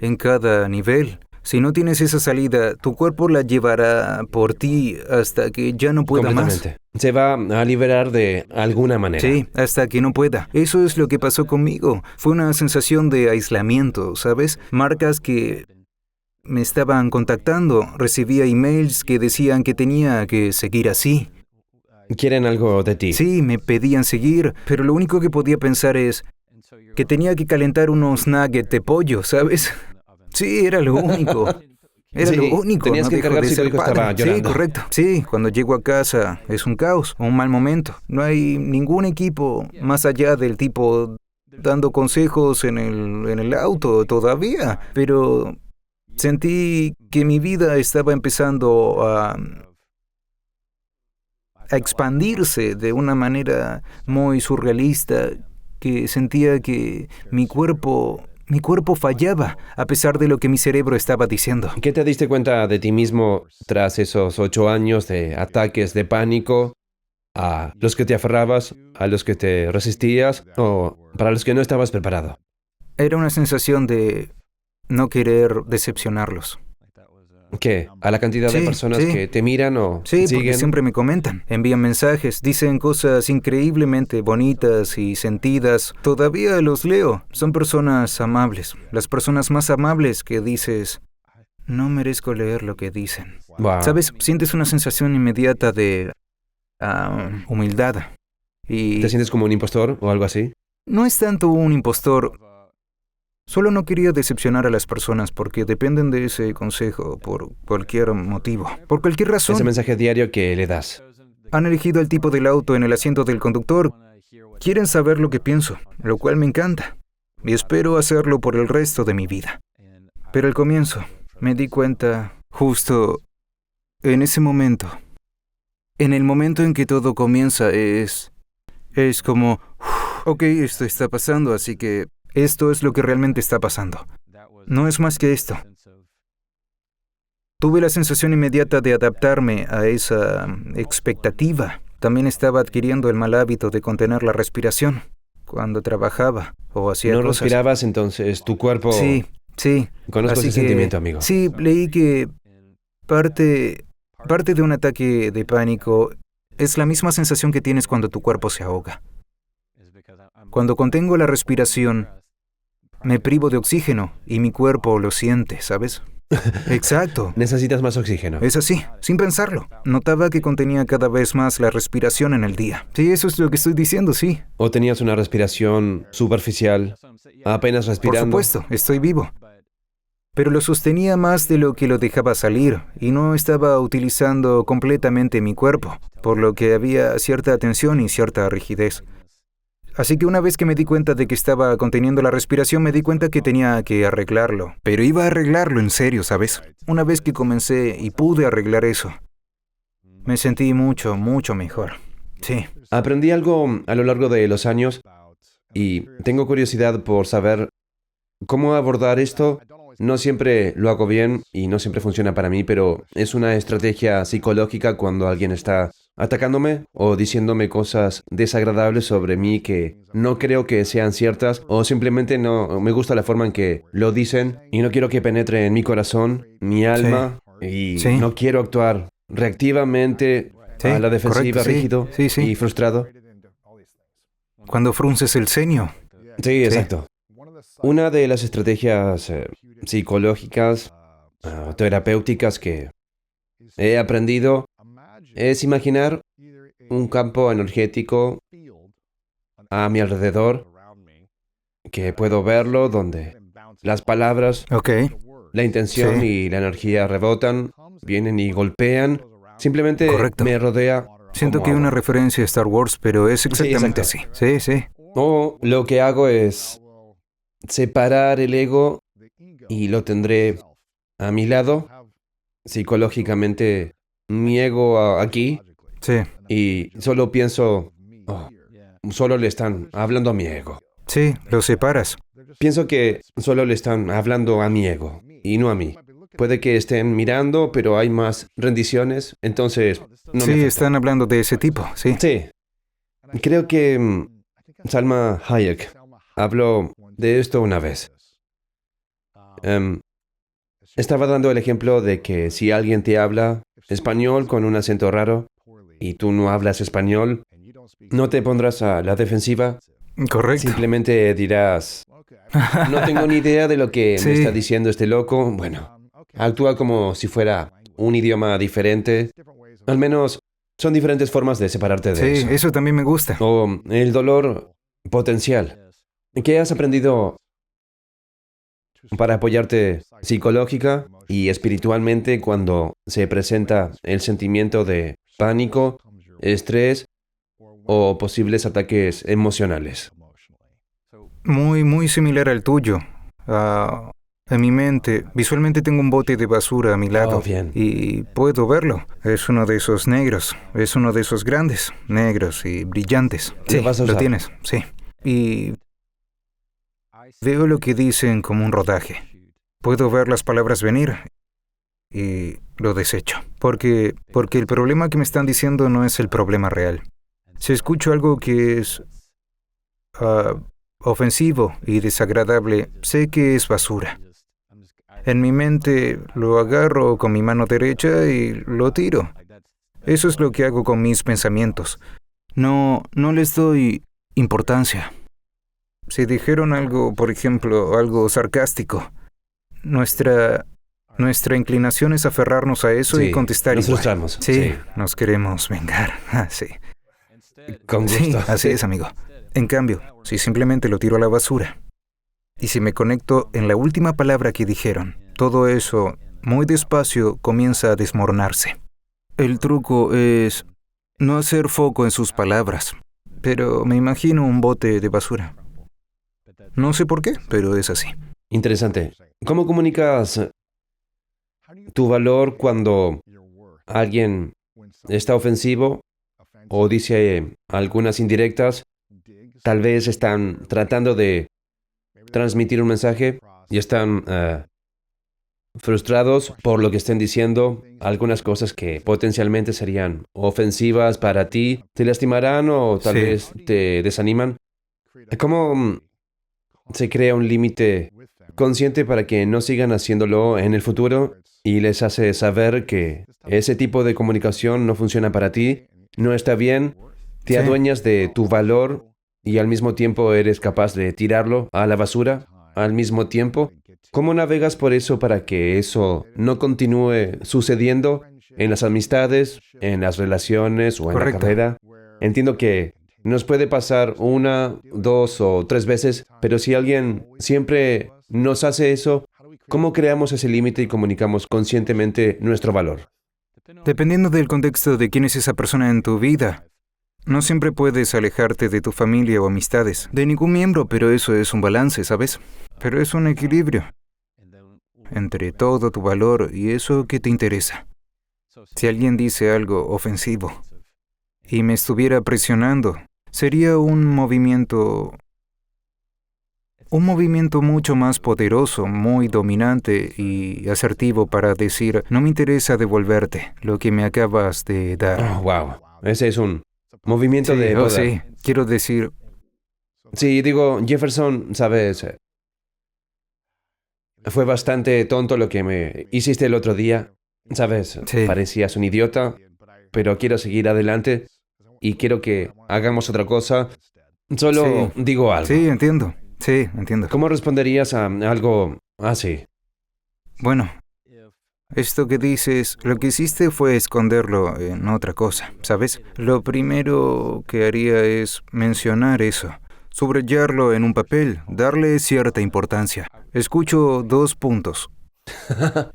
en cada nivel. Si no tienes esa salida, tu cuerpo la llevará por ti hasta que ya no pueda más. Completamente. Se va a liberar de alguna manera. Sí, hasta que no pueda. Eso es lo que pasó conmigo. Fue una sensación de aislamiento, ¿sabes? Marcas que me estaban contactando, recibía emails que decían que tenía que seguir así. Quieren algo de ti. Sí, me pedían seguir, pero lo único que podía pensar es que tenía que calentar unos nuggets de pollo, ¿sabes? Sí, era lo único. Era Sí, lo único. tenías no que dejo encargar de si tu ser hijo padre. estaba Sí, llorando. correcto. Sí, cuando llego a casa es un caos, un mal momento. No hay ningún equipo más allá del tipo dando consejos en el auto todavía. Pero sentí que mi vida estaba empezando a expandirse de una manera muy surrealista, que sentía que mi cuerpo Mi cuerpo fallaba, a pesar de lo que mi cerebro estaba diciendo. ¿Qué te diste cuenta de ti mismo tras esos 8 años de ataques de pánico? ¿A los que te aferrabas, a los que te resistías o para los que no estabas preparado? Era una sensación de no querer decepcionarlos. ¿Qué? ¿A la cantidad de Sí, personas sí. que te miran o Sí, porque siguen? siempre me comentan, envían mensajes, dicen cosas increíblemente bonitas y sentidas. Todavía los leo. Son personas amables. Las personas más amables que dices, no merezco leer lo que dicen. Wow. ¿Sabes? Sientes una sensación inmediata de humildad. Y ¿Te sientes como un impostor o algo así? no es tanto un impostor. Solo no quería decepcionar a las personas porque dependen de ese consejo por cualquier motivo, por cualquier Ese razón. mensaje diario que le das. Han elegido el tipo del auto en el asiento del conductor. Quieren saber lo que pienso, lo cual me encanta. Y espero hacerlo por el resto de mi vida. Pero al comienzo, me di cuenta, justo en ese momento, en el momento en que todo comienza, es como, ok, esto está pasando, así que esto es lo que realmente está pasando. No es más que esto. Tuve la sensación inmediata de adaptarme a esa expectativa. También estaba adquiriendo el mal hábito de contener la respiración cuando trabajaba o hacía No cosas. respirabas, entonces tu cuerpo... Sí. Conozco Así ese sentimiento, amigo. Sí, leí que parte de un ataque de pánico es la misma sensación que tienes cuando tu cuerpo se ahoga. Cuando contengo la respiración, me privo de oxígeno y mi cuerpo lo siente, ¿sabes? Exacto. Necesitas más oxígeno. Es así, sin pensarlo. Notaba que contenía cada vez más la respiración en el día. Sí, eso es lo que estoy diciendo, sí. ¿O tenías una respiración superficial, apenas Por respirando? supuesto, estoy vivo. Pero lo sostenía más de lo que lo dejaba salir y no estaba utilizando completamente mi cuerpo, por lo que había cierta tensión y cierta rigidez. Así que una vez que me di cuenta de que estaba conteniendo la respiración, me di cuenta que tenía que arreglarlo. Pero iba a arreglarlo en serio, ¿sabes? Una vez que comencé y pude arreglar eso, me sentí mucho, mucho mejor. Sí. Aprendí algo a lo largo de los años y tengo curiosidad por saber cómo abordar esto. No siempre lo hago bien y no siempre funciona para mí, pero es una estrategia psicológica cuando alguien está atacándome o diciéndome cosas desagradables sobre mí que no creo que sean ciertas o simplemente no me gusta la forma en que lo dicen y no quiero que penetre en mi corazón, mi alma y Sí. no quiero actuar reactivamente Sí, a la defensiva, correcto, sí. rígido Sí. y frustrado. Cuando frunces el ceño. Sí, exacto. Una de las estrategias psicológicas o terapéuticas que he aprendido es imaginar un campo energético a mi alrededor, que puedo verlo, donde las palabras, Ok. la intención Sí. y la energía rebotan, vienen y golpean. Simplemente Correcto. me rodea. Siento como que hay una agua. referencia a Star Wars, pero es exactamente exacto. así. Sí. O lo que hago es separar el ego y lo tendré a mi lado. Psicológicamente, mi ego aquí Sí. y solo pienso, "Oh, solo le están hablando a mi ego". Sí, lo separas. Pienso que solo le están hablando a mi ego y no a mí. Puede que estén mirando, pero hay más rendiciones, entonces no me Sí, afecta. están hablando de ese tipo, sí. Sí, creo que Salma Hayek habló de esto una vez. Estaba dando el ejemplo de que si alguien te habla español con un acento raro y tú no hablas español, no te pondrás a la defensiva, Correcto. simplemente dirás, no tengo ni idea de lo que me Sí. está diciendo este loco. Bueno, actúa como si fuera un idioma diferente. Al menos son diferentes formas de separarte de Sí, eso. eso también me gusta. O el dolor potencial. ¿Qué has aprendido para apoyarte psicológica y espiritualmente cuando se presenta el sentimiento de pánico, estrés o posibles ataques emocionales? Muy, muy similar al tuyo. En mi mente, visualmente tengo un bote de basura a mi lado. Oh, bien. Y puedo verlo. Es uno de esos negros. Es uno de esos grandes, negros y brillantes. Sí, ¿Lo vas a usar? tienes, sí. Y Veo lo que dicen como un rodaje. Puedo ver las palabras venir y lo desecho. Porque el problema que me están diciendo no es el problema real. Si escucho algo que es ofensivo y desagradable, sé que es basura. En mi mente lo agarro con mi mano derecha y lo tiro. Eso es lo que hago con mis pensamientos. No les doy importancia. Si dijeron algo, por ejemplo, algo sarcástico, nuestra inclinación es aferrarnos a eso y contestar nos igual. frustramos. Sí, nos queremos vengar. Sí. Con gusto. Sí, así es, amigo. En cambio, si simplemente lo tiro a la basura y si me conecto en la última palabra que dijeron, todo eso, muy despacio, comienza a desmoronarse. El truco es no hacer foco en sus palabras, pero me imagino un bote de basura. No sé por qué, pero es así. Interesante. ¿Cómo comunicas tu valor cuando alguien está ofensivo o dice algunas indirectas? Tal vez están tratando de transmitir un mensaje y están frustrados por lo que estén diciendo, algunas cosas que potencialmente serían ofensivas para ti, te lastimarán o tal Sí. vez te desaniman. ¿Cómo se crea un límite consciente para que no sigan haciéndolo en el futuro y les hace saber que ese tipo de comunicación no funciona para ti, no está bien, te Sí. adueñas de tu valor y al mismo tiempo eres capaz de tirarlo a la basura al mismo tiempo? ¿Cómo navegas por eso para que eso no continúe sucediendo en las amistades, en las relaciones o en la Correcto. carrera? Entiendo que nos puede pasar una, dos o tres veces, pero si alguien siempre nos hace eso, ¿cómo creamos ese límite y comunicamos conscientemente nuestro valor? Dependiendo del contexto de quién es esa persona en tu vida, no siempre puedes alejarte de tu familia o amistades, de ningún miembro, pero eso es un balance, ¿sabes? Pero es un equilibrio entre todo tu valor y eso que te interesa. Si alguien dice algo ofensivo y me estuviera presionando, sería un movimiento mucho más poderoso, muy dominante y asertivo para decir, no me interesa devolverte lo que me acabas de dar. Oh, wow, ese es un movimiento de Oh, poder. sí, quiero decir, Sí, digo, Jefferson, sabes, fue bastante tonto lo que me hiciste el otro día. Sabes, Sí. parecías un idiota, pero quiero seguir adelante y quiero que hagamos otra cosa. Solo Sí. digo algo. sí, entiendo. Sí, entiendo. ¿Cómo responderías a algo así? Bueno, esto que dices, lo que hiciste fue esconderlo en otra cosa, ¿sabes? Lo primero que haría es mencionar eso, subrayarlo en un papel, darle cierta importancia. Escucho 2 puntos,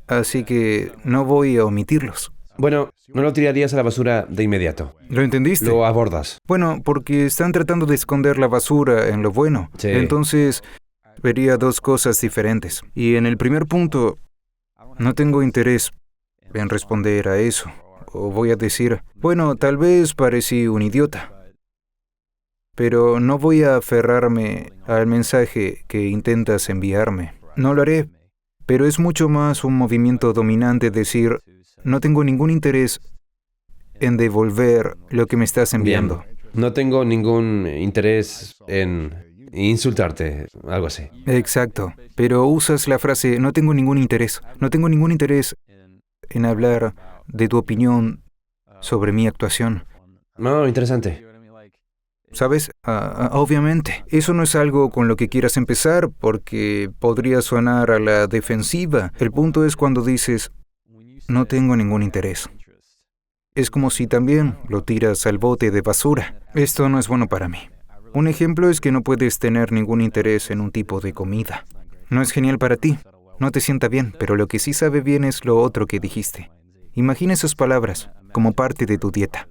así que no voy a omitirlos. Bueno, no lo tirarías a la basura de inmediato. ¿Lo entendiste? Lo abordas. Bueno, porque están tratando de esconder la basura en lo bueno. Sí. Entonces, vería 2 cosas diferentes. Y en el primer punto, no tengo interés en responder a eso. O voy a decir, bueno, tal vez parecí un idiota. Pero no voy a aferrarme al mensaje que intentas enviarme. No lo haré. Pero es mucho más un movimiento dominante decir, no tengo ningún interés en devolver lo que me estás enviando. Bien. No tengo ningún interés en insultarte, algo así. Exacto. Pero usas la frase, no tengo ningún interés. No tengo ningún interés en hablar de tu opinión sobre mi actuación. No, interesante. ¿Sabes? Obviamente, eso no es algo con lo que quieras empezar porque podría sonar a la defensiva. El punto es cuando dices, no tengo ningún interés. Es como si también lo tiras al bote de basura. Esto no es bueno para mí. Un ejemplo es que no puedes tener ningún interés en un tipo de comida. No es genial para ti, no te sienta bien, pero lo que sí sabe bien es lo otro que dijiste. Imagina esas palabras como parte de tu dieta.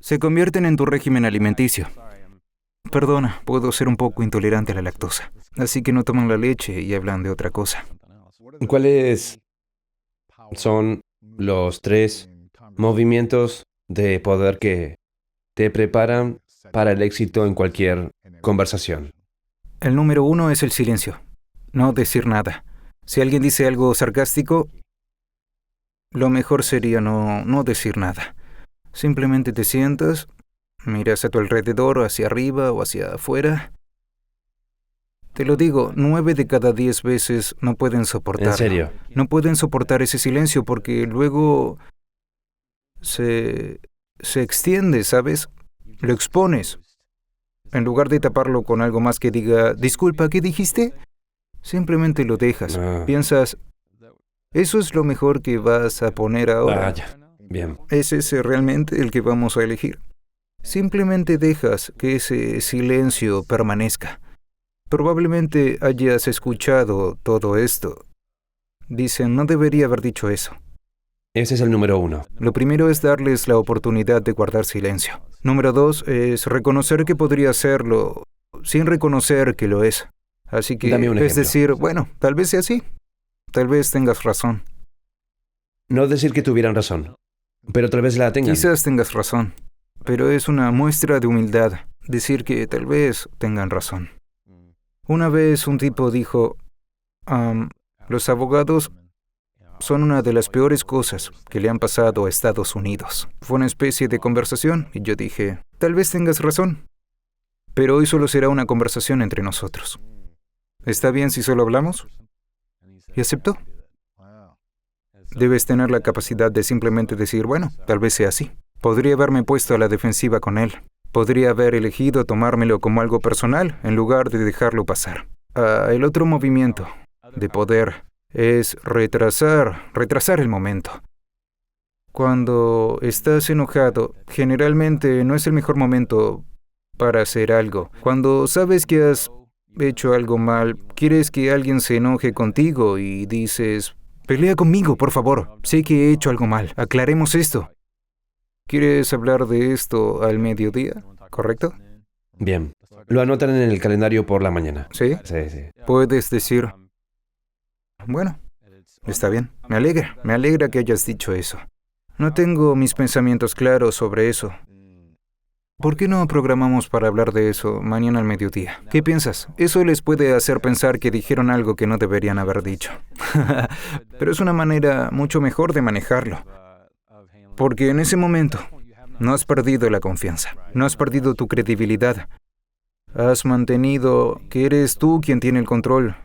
Se convierten en tu régimen alimenticio. Perdona, puedo ser un poco intolerante a la lactosa, así que no toman la leche y hablan de otra cosa. ¿Cuáles son los 3 movimientos de poder que te preparan para el éxito en cualquier conversación? El número uno es el silencio. No decir nada. Si alguien dice algo sarcástico, lo mejor sería no decir nada. Simplemente te sientas, miras a tu alrededor, hacia arriba o hacia afuera. Te lo digo, 9 de cada 10 veces no pueden soportarlo. ¿En serio? No pueden soportar ese silencio porque luego se extiende, ¿sabes? Lo expones. En lugar de taparlo con algo más que diga, disculpa, ¿qué dijiste? Simplemente lo dejas. Piensas, eso es lo mejor que vas a poner ahora. Ya. Bien. ¿Es ese realmente el que vamos a elegir? Simplemente dejas que ese silencio permanezca. Probablemente hayas escuchado todo esto. Dicen, no debería haber dicho eso. Ese es el número 1. Lo primero es darles la oportunidad de guardar silencio. Número 2 es reconocer que podría hacerlo sin reconocer que lo es. Así que Dame un es ejemplo. decir, bueno, tal vez sea así. Tal vez tengas razón. No decir que tuvieran razón, pero tal vez la tengan. Quizás tengas razón, pero es una muestra de humildad decir que tal vez tengan razón. Una vez un tipo dijo, los abogados son una de las peores cosas que le han pasado a Estados Unidos. Fue una especie de conversación y yo dije, tal vez tengas razón, pero hoy solo será una conversación entre nosotros. ¿Está bien si solo hablamos? Y aceptó. Debes tener la capacidad de simplemente decir, bueno, tal vez sea así. Podría haberme puesto a la defensiva con él. Podría haber elegido tomármelo como algo personal en lugar de dejarlo pasar. El otro movimiento de poder es retrasar el momento. Cuando estás enojado, generalmente no es el mejor momento para hacer algo. Cuando sabes que has hecho algo mal, quieres que alguien se enoje contigo y dices, pelea conmigo, por favor. Sé que he hecho algo mal. Aclaremos esto. ¿Quieres hablar de esto al mediodía? ¿Correcto? Bien. Lo anotan en el calendario por la mañana. ¿Sí? Sí. Puedes decir, bueno, está bien. Me alegra que hayas dicho eso. No tengo mis pensamientos claros sobre eso. ¿Por qué no programamos para hablar de eso mañana al mediodía? ¿Qué piensas? Eso les puede hacer pensar que dijeron algo que no deberían haber dicho. Pero es una manera mucho mejor de manejarlo. Porque en ese momento no has perdido la confianza, no has perdido tu credibilidad. Has mantenido que eres tú quien tiene el control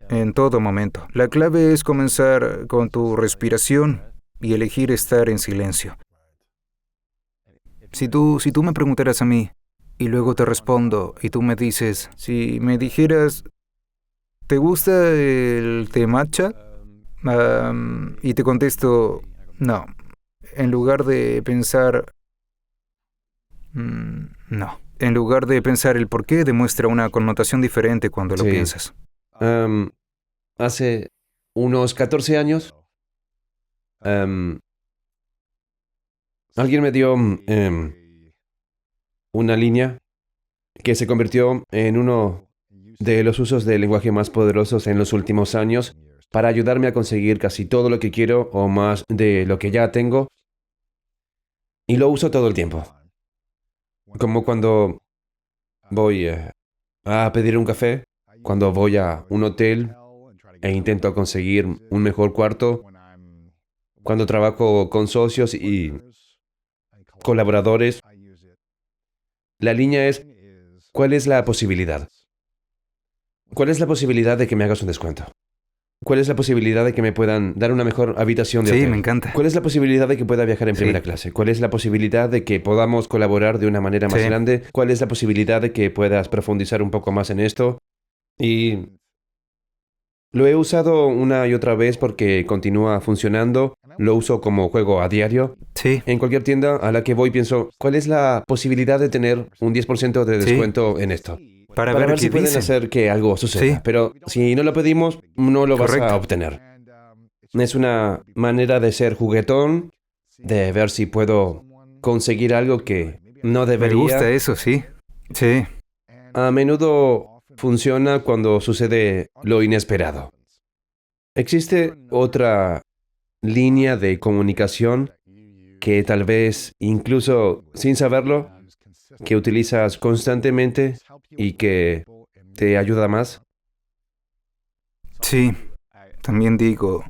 en todo momento. La clave es comenzar con tu respiración y elegir estar en silencio. Si tú me preguntaras a mí y luego te respondo y tú me dices, si me dijeras, ¿te gusta el té matcha? Y te contesto, no. En lugar de pensar, no. En lugar de pensar el por qué, demuestra una connotación diferente cuando lo Sí. piensas. Hace unos 14 años, alguien me dio una línea que se convirtió en uno de los usos del lenguaje más poderosos en los últimos años para ayudarme a conseguir casi todo lo que quiero o más de lo que ya tengo. Y lo uso todo el tiempo. Como cuando voy a pedir un café, cuando voy a un hotel e intento conseguir un mejor cuarto, cuando trabajo con socios y colaboradores. La línea es, ¿cuál es la posibilidad? ¿Cuál es la posibilidad de que me hagas un descuento? ¿Cuál es la posibilidad de que me puedan dar una mejor habitación de hotel? Sí, me encanta. ¿Cuál es la posibilidad de que pueda viajar en Sí. primera clase? ¿Cuál es la posibilidad de que podamos colaborar de una manera más Sí. grande? ¿Cuál es la posibilidad de que puedas profundizar un poco más en esto? Y lo he usado una y otra vez porque continúa funcionando. Lo uso como juego a diario. Sí, En cualquier tienda a la que voy pienso, ¿cuál es la posibilidad de tener un 10% de Sí. descuento en esto? para Para ver ver si qué pueden dicen. hacer que algo suceda. Sí. Pero si no lo pedimos, no lo vas Correcto. a obtener. Es una manera de ser juguetón, de ver si puedo conseguir algo que no Me debería. gusta eso, sí. Sí, A menudo funciona cuando sucede lo inesperado. Existe otra línea de comunicación que tal vez, incluso sin saberlo, que utilizas constantemente y que te ayuda más? Sí, también digo,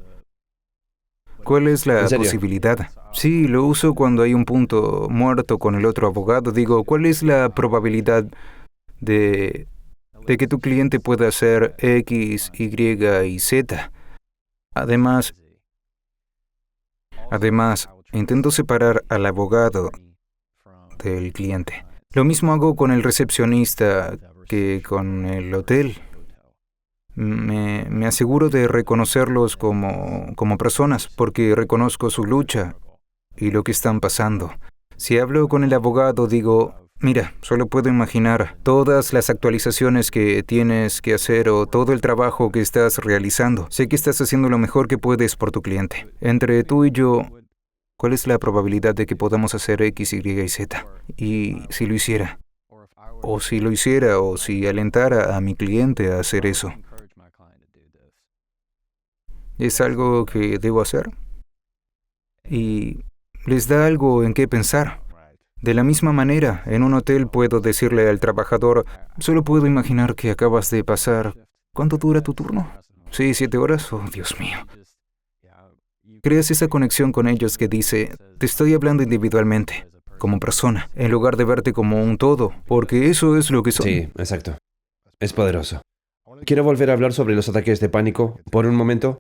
¿cuál es la ¿En serio? posibilidad? Sí, lo uso cuando hay un punto muerto con el otro abogado. Digo, ¿cuál es la probabilidad de, de que tu cliente pueda hacer X, Y y Z? Además, intento separar al abogado del cliente. Lo mismo hago con el recepcionista que con el hotel. Me aseguro de reconocerlos como personas, porque reconozco su lucha y lo que están pasando. Si hablo con el abogado, digo, mira, solo puedo imaginar todas las actualizaciones que tienes que hacer o todo el trabajo que estás realizando. Sé que estás haciendo lo mejor que puedes por tu cliente. Entre tú y yo, ¿cuál es la probabilidad de que podamos hacer X, Y y Z? Y si lo hiciera, o si alentara a mi cliente a hacer eso, ¿es algo que debo hacer? Y les da algo en qué pensar. De la misma manera, en un hotel puedo decirle al trabajador, solo puedo imaginar que acabas de pasar. ¿Cuánto dura tu turno? Sí, 7 horas. Oh, Dios mío. Creas esa conexión con ellos que dice, te estoy hablando individualmente, como persona, en lugar de verte como un todo, porque eso es lo que son. Sí, exacto. Es poderoso. Quiero volver a hablar sobre los ataques de pánico por un momento,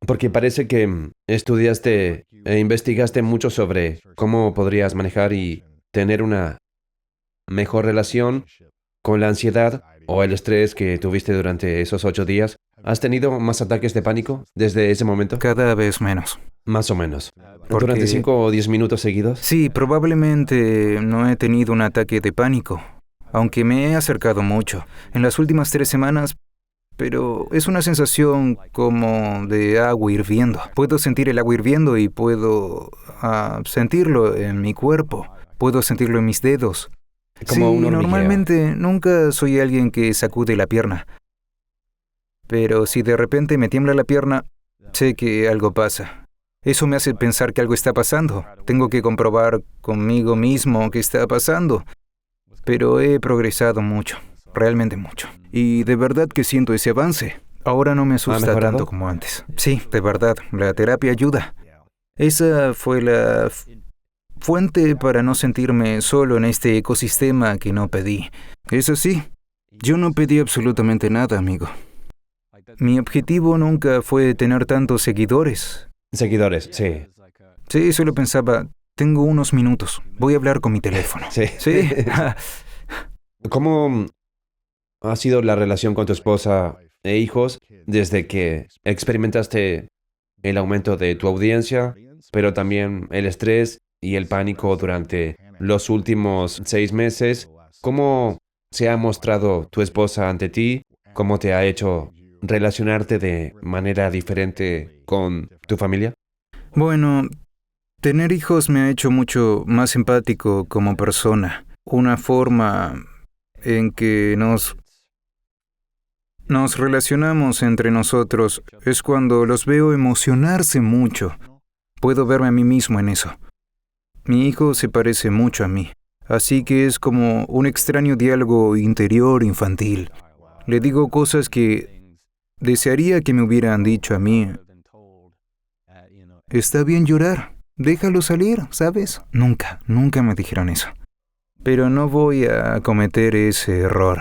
porque parece que estudiaste e investigaste mucho sobre cómo podrías manejar y tener una mejor relación con la ansiedad o el estrés que tuviste durante esos 8 días. ¿Has tenido más ataques de pánico desde ese momento? Cada vez menos. Más o menos. Porque- ¿Durante 5 o 10 minutos seguidos? Sí, probablemente no he tenido un ataque de pánico, aunque me he acercado mucho. En las últimas 3 semanas, pero es una sensación como de agua hirviendo. Puedo sentir el agua hirviendo y puedo sentirlo en mi cuerpo. Puedo sentirlo en mis dedos. Como sí, un hormigueo. normalmente nunca soy alguien que sacude la pierna. Pero si de repente me tiembla la pierna, sé que algo pasa. Eso me hace pensar que algo está pasando. Tengo que comprobar conmigo mismo qué está pasando. Pero he progresado mucho, realmente mucho. Y de verdad que siento ese avance. Ahora no me asusta mejorado? tanto como antes. Sí, de verdad, la terapia ayuda. Esa fue la fuente para no sentirme solo en este ecosistema que no pedí. Eso sí, yo no pedí absolutamente nada, amigo. Mi objetivo nunca fue tener tantos seguidores. Seguidores, sí. Sí, solo pensaba, tengo unos minutos, voy a hablar con mi teléfono. Sí. Sí. ¿Cómo ha sido la relación con tu esposa e hijos desde que experimentaste el aumento de tu audiencia, pero también el estrés y el pánico durante los últimos 6 meses? ¿Cómo se ha mostrado tu esposa ante ti? ¿Cómo te ha hecho relacionarte de manera diferente con tu familia? Bueno, tener hijos me ha hecho mucho más empático como persona. Una forma en que nos relacionamos entre nosotros es cuando los veo emocionarse mucho. Puedo verme a mí mismo en eso. Mi hijo se parece mucho a mí, así que es como un extraño diálogo interior infantil. Le digo cosas que desearía que me hubieran dicho a mí. Está bien llorar, déjalo salir, ¿sabes? Nunca me dijeron eso. Pero no voy a cometer ese error.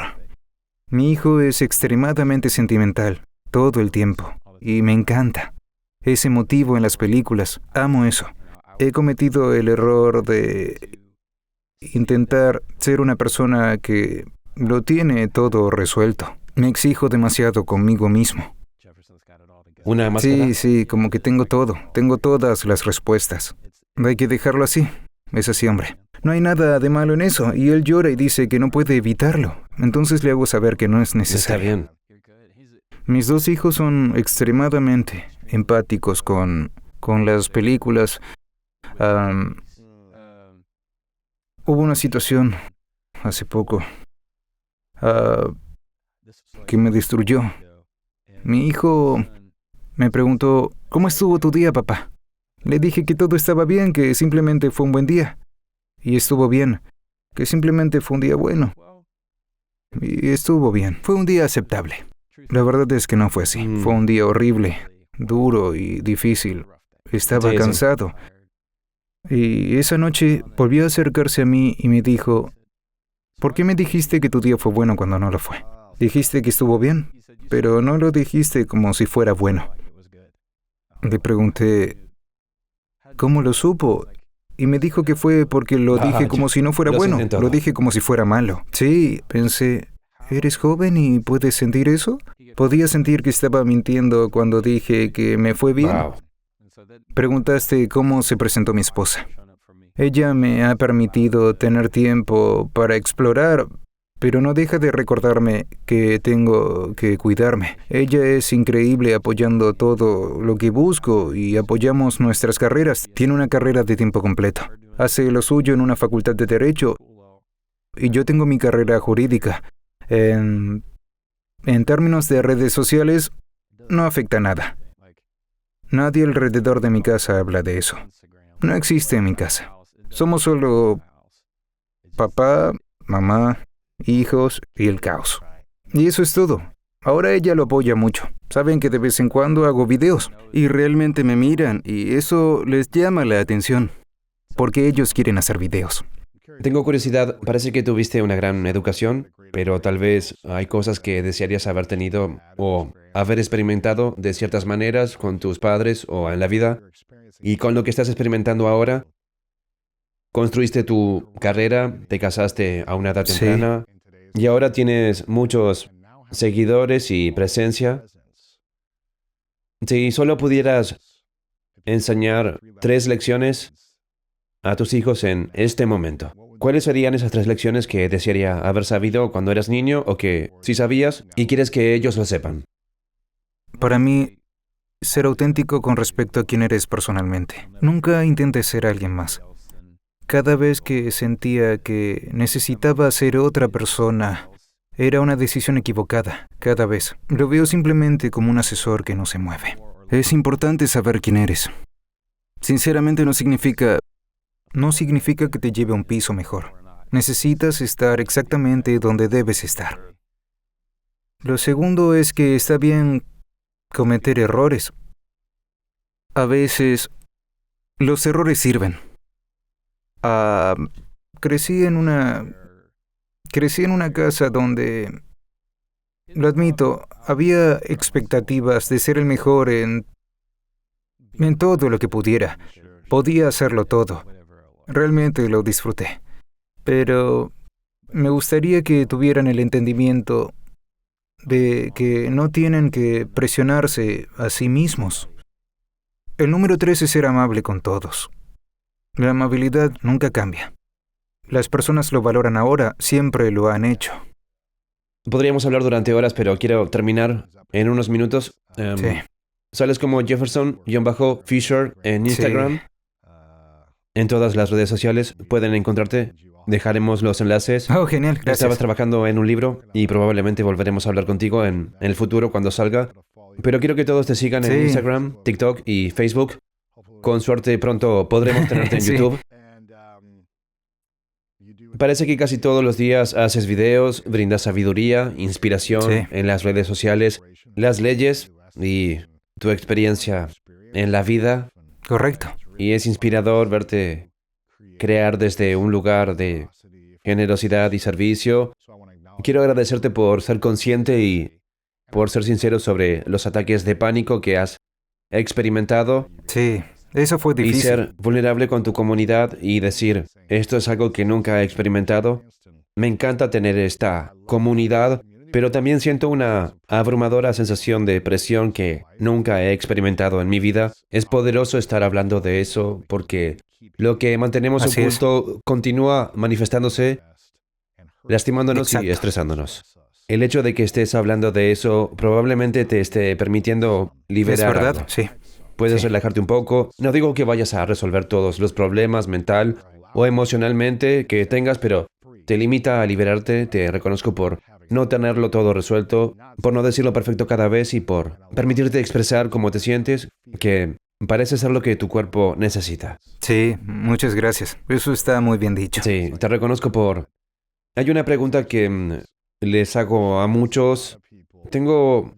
Mi hijo es extremadamente sentimental, todo el tiempo, y me encanta. Es emotivo en las películas, amo eso. He cometido el error de intentar ser una persona que lo tiene todo resuelto. Me exijo demasiado conmigo mismo. ¿Una máscara? Sí, como que tengo todo, tengo todas las respuestas. Hay que dejarlo así, es así, hombre. No hay nada de malo en eso, y él llora y dice que no puede evitarlo. Entonces le hago saber que no es Está necesario. bien. Mis 2 hijos son extremadamente empáticos con las películas. Hubo una situación hace poco que me destruyó. Mi hijo me preguntó, ¿cómo estuvo tu día, papá? Le dije que todo estaba bien, que simplemente fue un buen día. Y estuvo bien, que simplemente fue un día bueno. y estuvo bien. Fue un día aceptable. La verdad es que no fue así. Fue un día horrible, duro y difícil. Estaba Sí, sí. cansado. Y esa noche volvió a acercarse a mí y me dijo, ¿por qué me dijiste que tu día fue bueno cuando no lo fue? Dijiste que estuvo bien, pero no lo dijiste como si fuera bueno. Le pregunté, ¿cómo lo supo? Y me dijo que fue porque lo dije como si no fuera Lo bueno. sienten todo. Lo dije como si fuera malo. Sí, pensé, ¿eres joven y puedes sentir eso? Podía sentir que estaba mintiendo cuando dije que me fue bien. Wow. Preguntaste cómo se presentó mi esposa. Ella me ha permitido tener tiempo para explorar, pero no deja de recordarme que tengo que cuidarme. Ella es increíble apoyando todo lo que busco y apoyamos nuestras carreras. Tiene una carrera de tiempo completo. Hace lo suyo en una facultad de Derecho y yo tengo mi carrera jurídica. En términos de redes sociales, no afecta nada. Nadie alrededor de mi casa habla de eso. No existe en mi casa. Somos solo papá, mamá, hijos y el caos. Y eso es todo. Ahora ella lo apoya mucho. Saben que de vez en cuando hago videos y realmente me miran y eso les llama la atención porque ellos quieren hacer videos. Tengo curiosidad, parece que tuviste una gran educación, pero tal vez hay cosas que desearías haber tenido o haber experimentado de ciertas maneras con tus padres o en la vida. Y con lo que estás experimentando ahora, construiste tu carrera, te casaste a una edad Sí. temprana y ahora tienes muchos seguidores y presencia. Si solo pudieras enseñar 3 lecciones a tus hijos en este momento, ¿cuáles serían esas 3 lecciones que desearía haber sabido cuando eras niño o que sí sabías y quieres que ellos lo sepan? Para mí, ser auténtico con respecto a quién eres personalmente. Nunca intentes ser alguien más. Cada vez que sentía que necesitaba ser otra persona, era una decisión equivocada. Cada vez. Lo veo simplemente como un asesor que no se mueve. Es importante saber quién eres. Sinceramente no significa que te lleve a un piso mejor. Necesitas estar exactamente donde debes estar. Lo segundo es que está bien cometer errores. A veces, los errores sirven. Crecí en una casa donde, lo admito, había expectativas de ser el mejor en todo lo que pudiera. Podía hacerlo todo. Realmente lo disfruté. Pero me gustaría que tuvieran el entendimiento de que no tienen que presionarse a sí mismos. El número 3 es ser amable con todos. La amabilidad nunca cambia. Las personas lo valoran ahora, siempre lo han hecho. Podríamos hablar durante horas, pero quiero terminar en unos minutos. Sí. Sales como Jefferson-Fisher en Instagram. En todas las redes sociales pueden encontrarte. Dejaremos los enlaces. Oh, genial, Estabas gracias. trabajando en un libro y probablemente volveremos a hablar contigo en el futuro cuando salga. Pero quiero que todos te sigan en Sí. Instagram, TikTok y Facebook. Con suerte pronto podremos tenerte en Sí. YouTube. Parece que casi todos los días haces videos, brindas sabiduría, inspiración Sí. en las redes sociales, las leyes y tu experiencia en la vida. Correcto. Y es inspirador verte crear desde un lugar de generosidad y servicio. Quiero agradecerte por ser consciente y por ser sincero sobre los ataques de pánico que has experimentado Sí, eso fue y difícil. ser vulnerable con tu comunidad y decir, esto es algo que nunca he experimentado. Me encanta tener esta comunidad, pero también siento una abrumadora sensación de presión que nunca he experimentado en mi vida. Es poderoso estar hablando de eso porque lo que mantenemos Así es. oculto continúa manifestándose, lastimándonos y Exacto. estresándonos. El hecho de que estés hablando de eso probablemente te esté permitiendo Es liberar verdad, algo. sí. Puedes Sí. relajarte un poco. No digo que vayas a resolver todos los problemas mental o emocionalmente que tengas, pero te limita a liberarte. Te reconozco por no tenerlo todo resuelto, por no decirlo perfecto cada vez y por permitirte expresar cómo te sientes, que parece ser lo que tu cuerpo necesita. Sí, muchas gracias. Eso está muy bien dicho. Sí, te reconozco por... Hay una pregunta que les hago a muchos. Tengo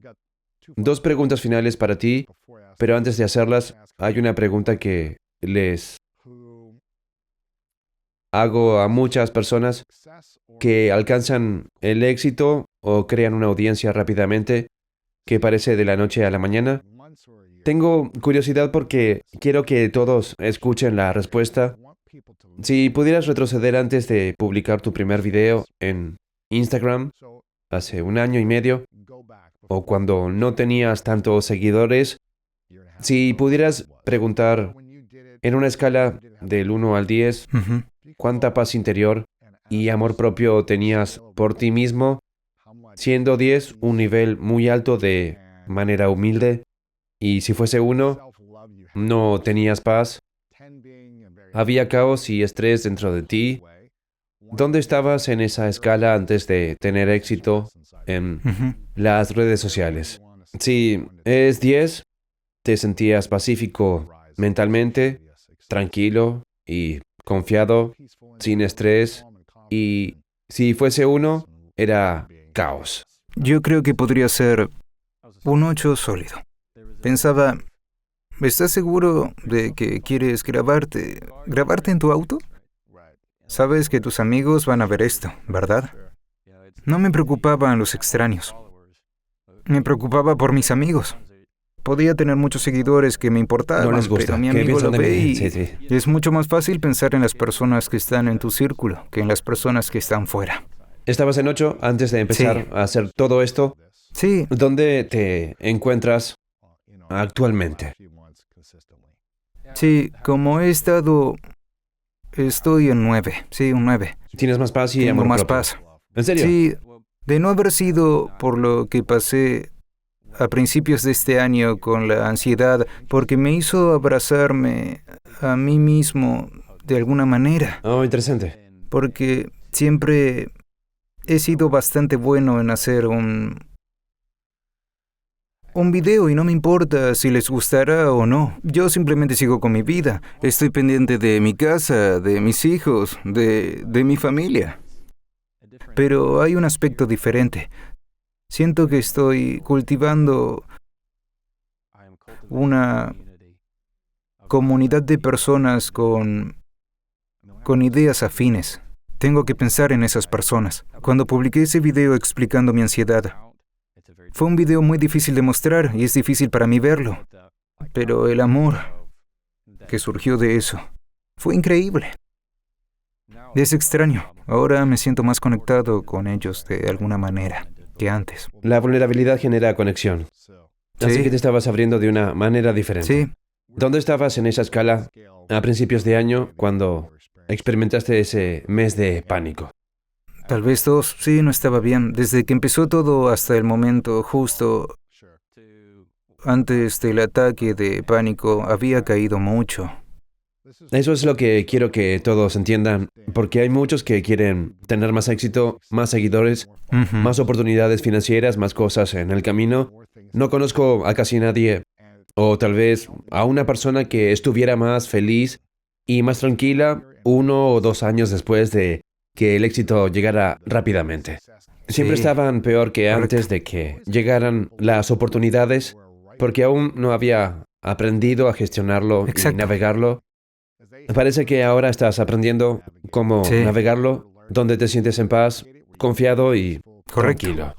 2 preguntas finales para ti, pero antes de hacerlas, hay una pregunta que les hago a muchas personas que alcanzan el éxito o crean una audiencia rápidamente que parece de la noche a la mañana. Tengo curiosidad porque quiero que todos escuchen la respuesta. Si pudieras retroceder antes de publicar tu primer video en Instagram, hace 1 año y medio, o cuando no tenías tantos seguidores, si pudieras preguntar en una escala del 1 al 10, Ujú. ¿cuánta paz interior y amor propio tenías por ti mismo? Siendo 10 un nivel muy alto de manera humilde, y si fuese 1, no tenías paz, había caos y estrés dentro de ti. ¿Dónde estabas en esa escala antes de tener éxito en Ujú. las redes sociales? Si es 10, te sentías pacífico mentalmente, tranquilo y confiado, sin estrés. Y si fuese 1, era caos. Yo creo que podría ser un 8 sólido. Pensaba, ¿estás seguro de que quieres grabarte en tu auto? Sabes que tus amigos van a ver esto, ¿verdad? No me preocupaban los extraños. Me preocupaba por mis amigos. Podía tener muchos seguidores que me importaban, No les gusta. pero mi ¿Qué amigo piensan lo de ve mí? y Sí. es mucho más fácil pensar en las personas que están en tu círculo que en las personas que están fuera. Estabas en 8 antes de empezar Sí. a hacer todo esto. Sí, ¿Dónde te encuentras actualmente? sí, como estoy en 9, sí, un 9. ¿Tienes más paz y Tengo amor más propio? paz. ¿En serio? Sí, de no haber sido por lo que pasé a principios de este año con la ansiedad, porque me hizo abrazarme a mí mismo de alguna manera, Oh, interesante. porque siempre he sido bastante bueno en hacer un video y no me importa si les gustará o no. Yo simplemente sigo con mi vida. Estoy pendiente de mi casa, de mis hijos, de mi familia. Pero hay un aspecto diferente. Siento que estoy cultivando una comunidad de personas con ideas afines. Tengo que pensar en esas personas. Cuando publiqué ese video explicando mi ansiedad, fue un video muy difícil de mostrar y es difícil para mí verlo. Pero el amor que surgió de eso fue increíble. Es extraño. Ahora me siento más conectado con ellos de alguna manera que antes. La vulnerabilidad genera conexión. Así Sí. que te estabas abriendo de una manera diferente. Sí, ¿Dónde estabas en esa escala a principios de año cuando experimentaste ese mes de pánico? tal vez 2. Sí, no estaba bien. Desde que empezó todo hasta el momento justo antes del ataque de pánico, había caído mucho. Eso es lo que quiero que todos entiendan, porque hay muchos que quieren tener más éxito, más seguidores, Ujú. más oportunidades financieras, más cosas en el camino. No conozco a casi nadie, o tal vez a una persona que estuviera más feliz y más tranquila 1 o 2 años después de que el éxito llegara rápidamente. Siempre Sí. estaban peor que Correcto. antes de que llegaran las oportunidades, porque aún no había aprendido a gestionarlo y Exacto. navegarlo. Parece que ahora estás aprendiendo cómo Sí. navegarlo, donde te sientes en paz, confiado y Correcto. tranquilo.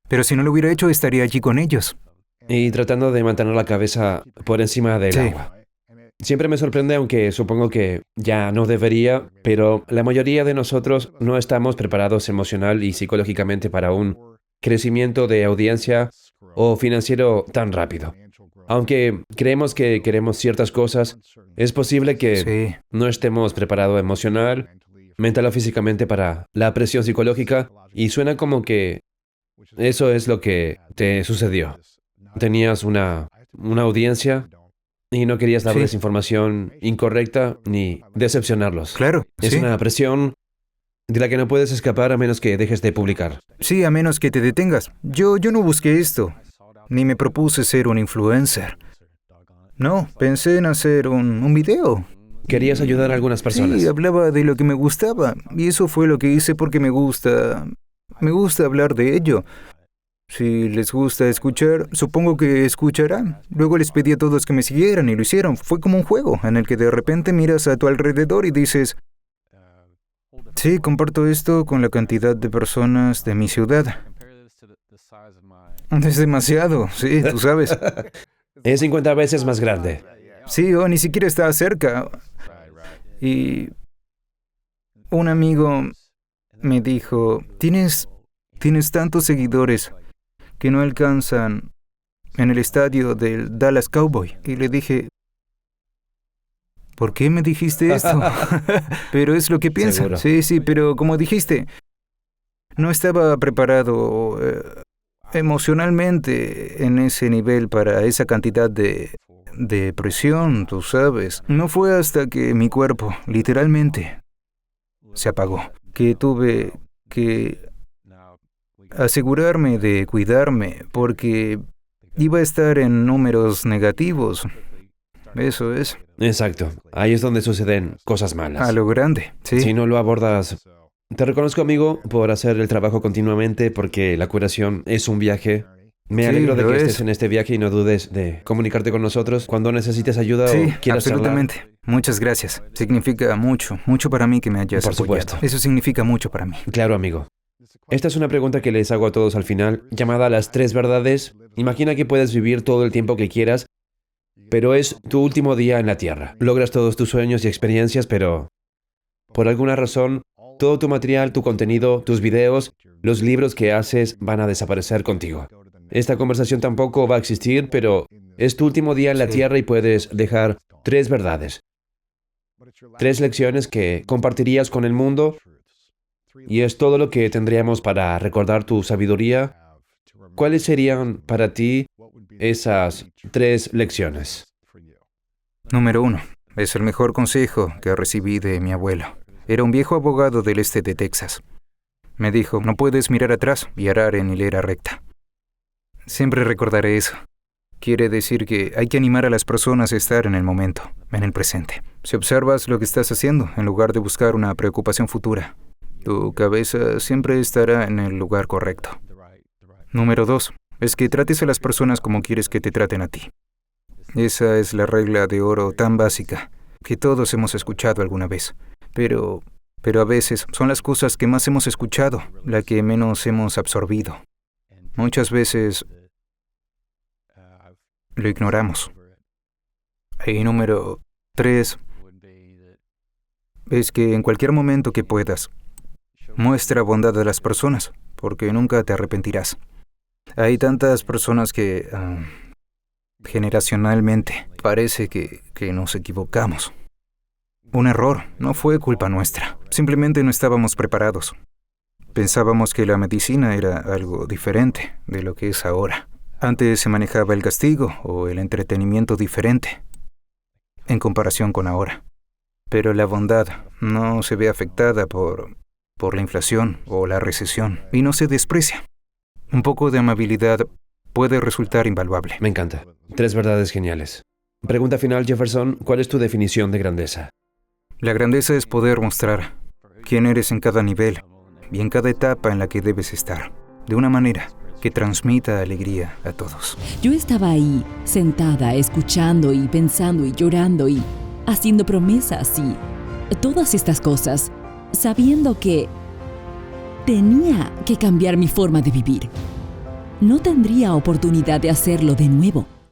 Pero si no lo hubiera hecho, estaría allí con ellos. Y tratando de mantener la cabeza por encima del Sí. agua. Siempre me sorprende, aunque supongo que ya no debería, pero la mayoría de nosotros no estamos preparados emocional y psicológicamente para un crecimiento de audiencia o financiero tan rápido. Aunque creemos que queremos ciertas cosas, es posible que Sí. no estemos preparados emocional, mental o físicamente para la presión psicológica, y suena como que eso es lo que te sucedió. Tenías una audiencia y no querías darles Sí. información incorrecta ni decepcionarlos. Claro. Es Sí. una presión de la que no puedes escapar a menos que dejes de publicar. Sí, a menos que te detengas. Yo no busqué esto, ni me propuse ser un influencer. No, pensé en hacer un video. Querías ayudar a algunas personas. Sí, hablaba de lo que me gustaba. Y eso fue lo que hice porque me gusta me gusta hablar de ello. Si les gusta escuchar, supongo que escucharán. Luego les pedí a todos que me siguieran y lo hicieron. Fue como un juego en el que de repente miras a tu alrededor y dices, sí, comparto esto con la cantidad de personas de mi ciudad. Es demasiado, sí, tú sabes. Es 50 veces más grande. Sí, ni siquiera está cerca. Y un amigo me dijo, tienes tantos seguidores que no alcanzan en el estadio del Dallas Cowboy. Y le dije, ¿por qué me dijiste esto? Pero es lo que pienso. Seguro. Sí, pero como dijiste, no estaba preparado emocionalmente en ese nivel para esa cantidad de presión, tú sabes. No fue hasta que mi cuerpo, literalmente, se apagó, que tuve que asegurarme de cuidarme, porque iba a estar en números negativos. Eso es. Exacto. Ahí es donde suceden cosas malas. A lo grande, sí. Si no lo abordas... Te reconozco, amigo, por hacer el trabajo continuamente, porque la curación es un viaje. Me Sí, alegro de lo que es. estés en este viaje y no dudes de comunicarte con nosotros cuando necesites ayuda Sí, o quieras absolutamente. Muchas gracias. Significa mucho para mí que me hayas Por apoyado. supuesto. Eso significa mucho para mí. charlar. Claro, amigo. Esta es una pregunta que les hago a todos al final, llamada las 3 verdades. Imagina que puedes vivir todo el tiempo que quieras, pero es tu último día en la Tierra. Logras todos tus sueños y experiencias, pero por alguna razón, todo tu material, tu contenido, tus videos, los libros que haces van a desaparecer contigo. Esta conversación tampoco va a existir, pero es tu último día en la Sí. Tierra y puedes dejar 3 verdades. 3 lecciones que compartirías con el mundo y es todo lo que tendríamos para recordar tu sabiduría. ¿Cuáles serían para ti esas 3 lecciones? Número 1. Es el mejor consejo que recibí de mi abuelo. Era un viejo abogado del este de Texas. Me dijo, no puedes mirar atrás y arar en hilera recta. Siempre recordaré eso. Quiere decir que hay que animar a las personas a estar en el momento, en el presente. Si observas lo que estás haciendo, en lugar de buscar una preocupación futura, tu cabeza siempre estará en el lugar correcto. Número 2. Es que trates a las personas como quieres que te traten a ti. Esa es la regla de oro tan básica que todos hemos escuchado alguna vez. Pero a veces son las cosas que más hemos escuchado, la que menos hemos absorbido. Muchas veces lo ignoramos. Y número 3 es que en cualquier momento que puedas, muestra bondad a las personas, porque nunca te arrepentirás. Hay tantas personas que generacionalmente parece que nos equivocamos. Un error, no fue culpa nuestra. Simplemente no estábamos preparados. Pensábamos que la medicina era algo diferente de lo que es ahora. Antes se manejaba el castigo o el entretenimiento diferente en comparación con ahora. Pero la bondad no se ve afectada por la inflación o la recesión y no se desprecia. Un poco de amabilidad puede resultar invaluable. Me encanta. 3 verdades geniales. Pregunta final, Jefferson. ¿Cuál es tu definición de grandeza? La grandeza es poder mostrar quién eres en cada nivel y en cada etapa en la que debes estar, de una manera que transmita alegría a todos. Yo estaba ahí, sentada, escuchando y pensando y llorando y haciendo promesas y todas estas cosas, sabiendo que tenía que cambiar mi forma de vivir. No tendría oportunidad de hacerlo de nuevo.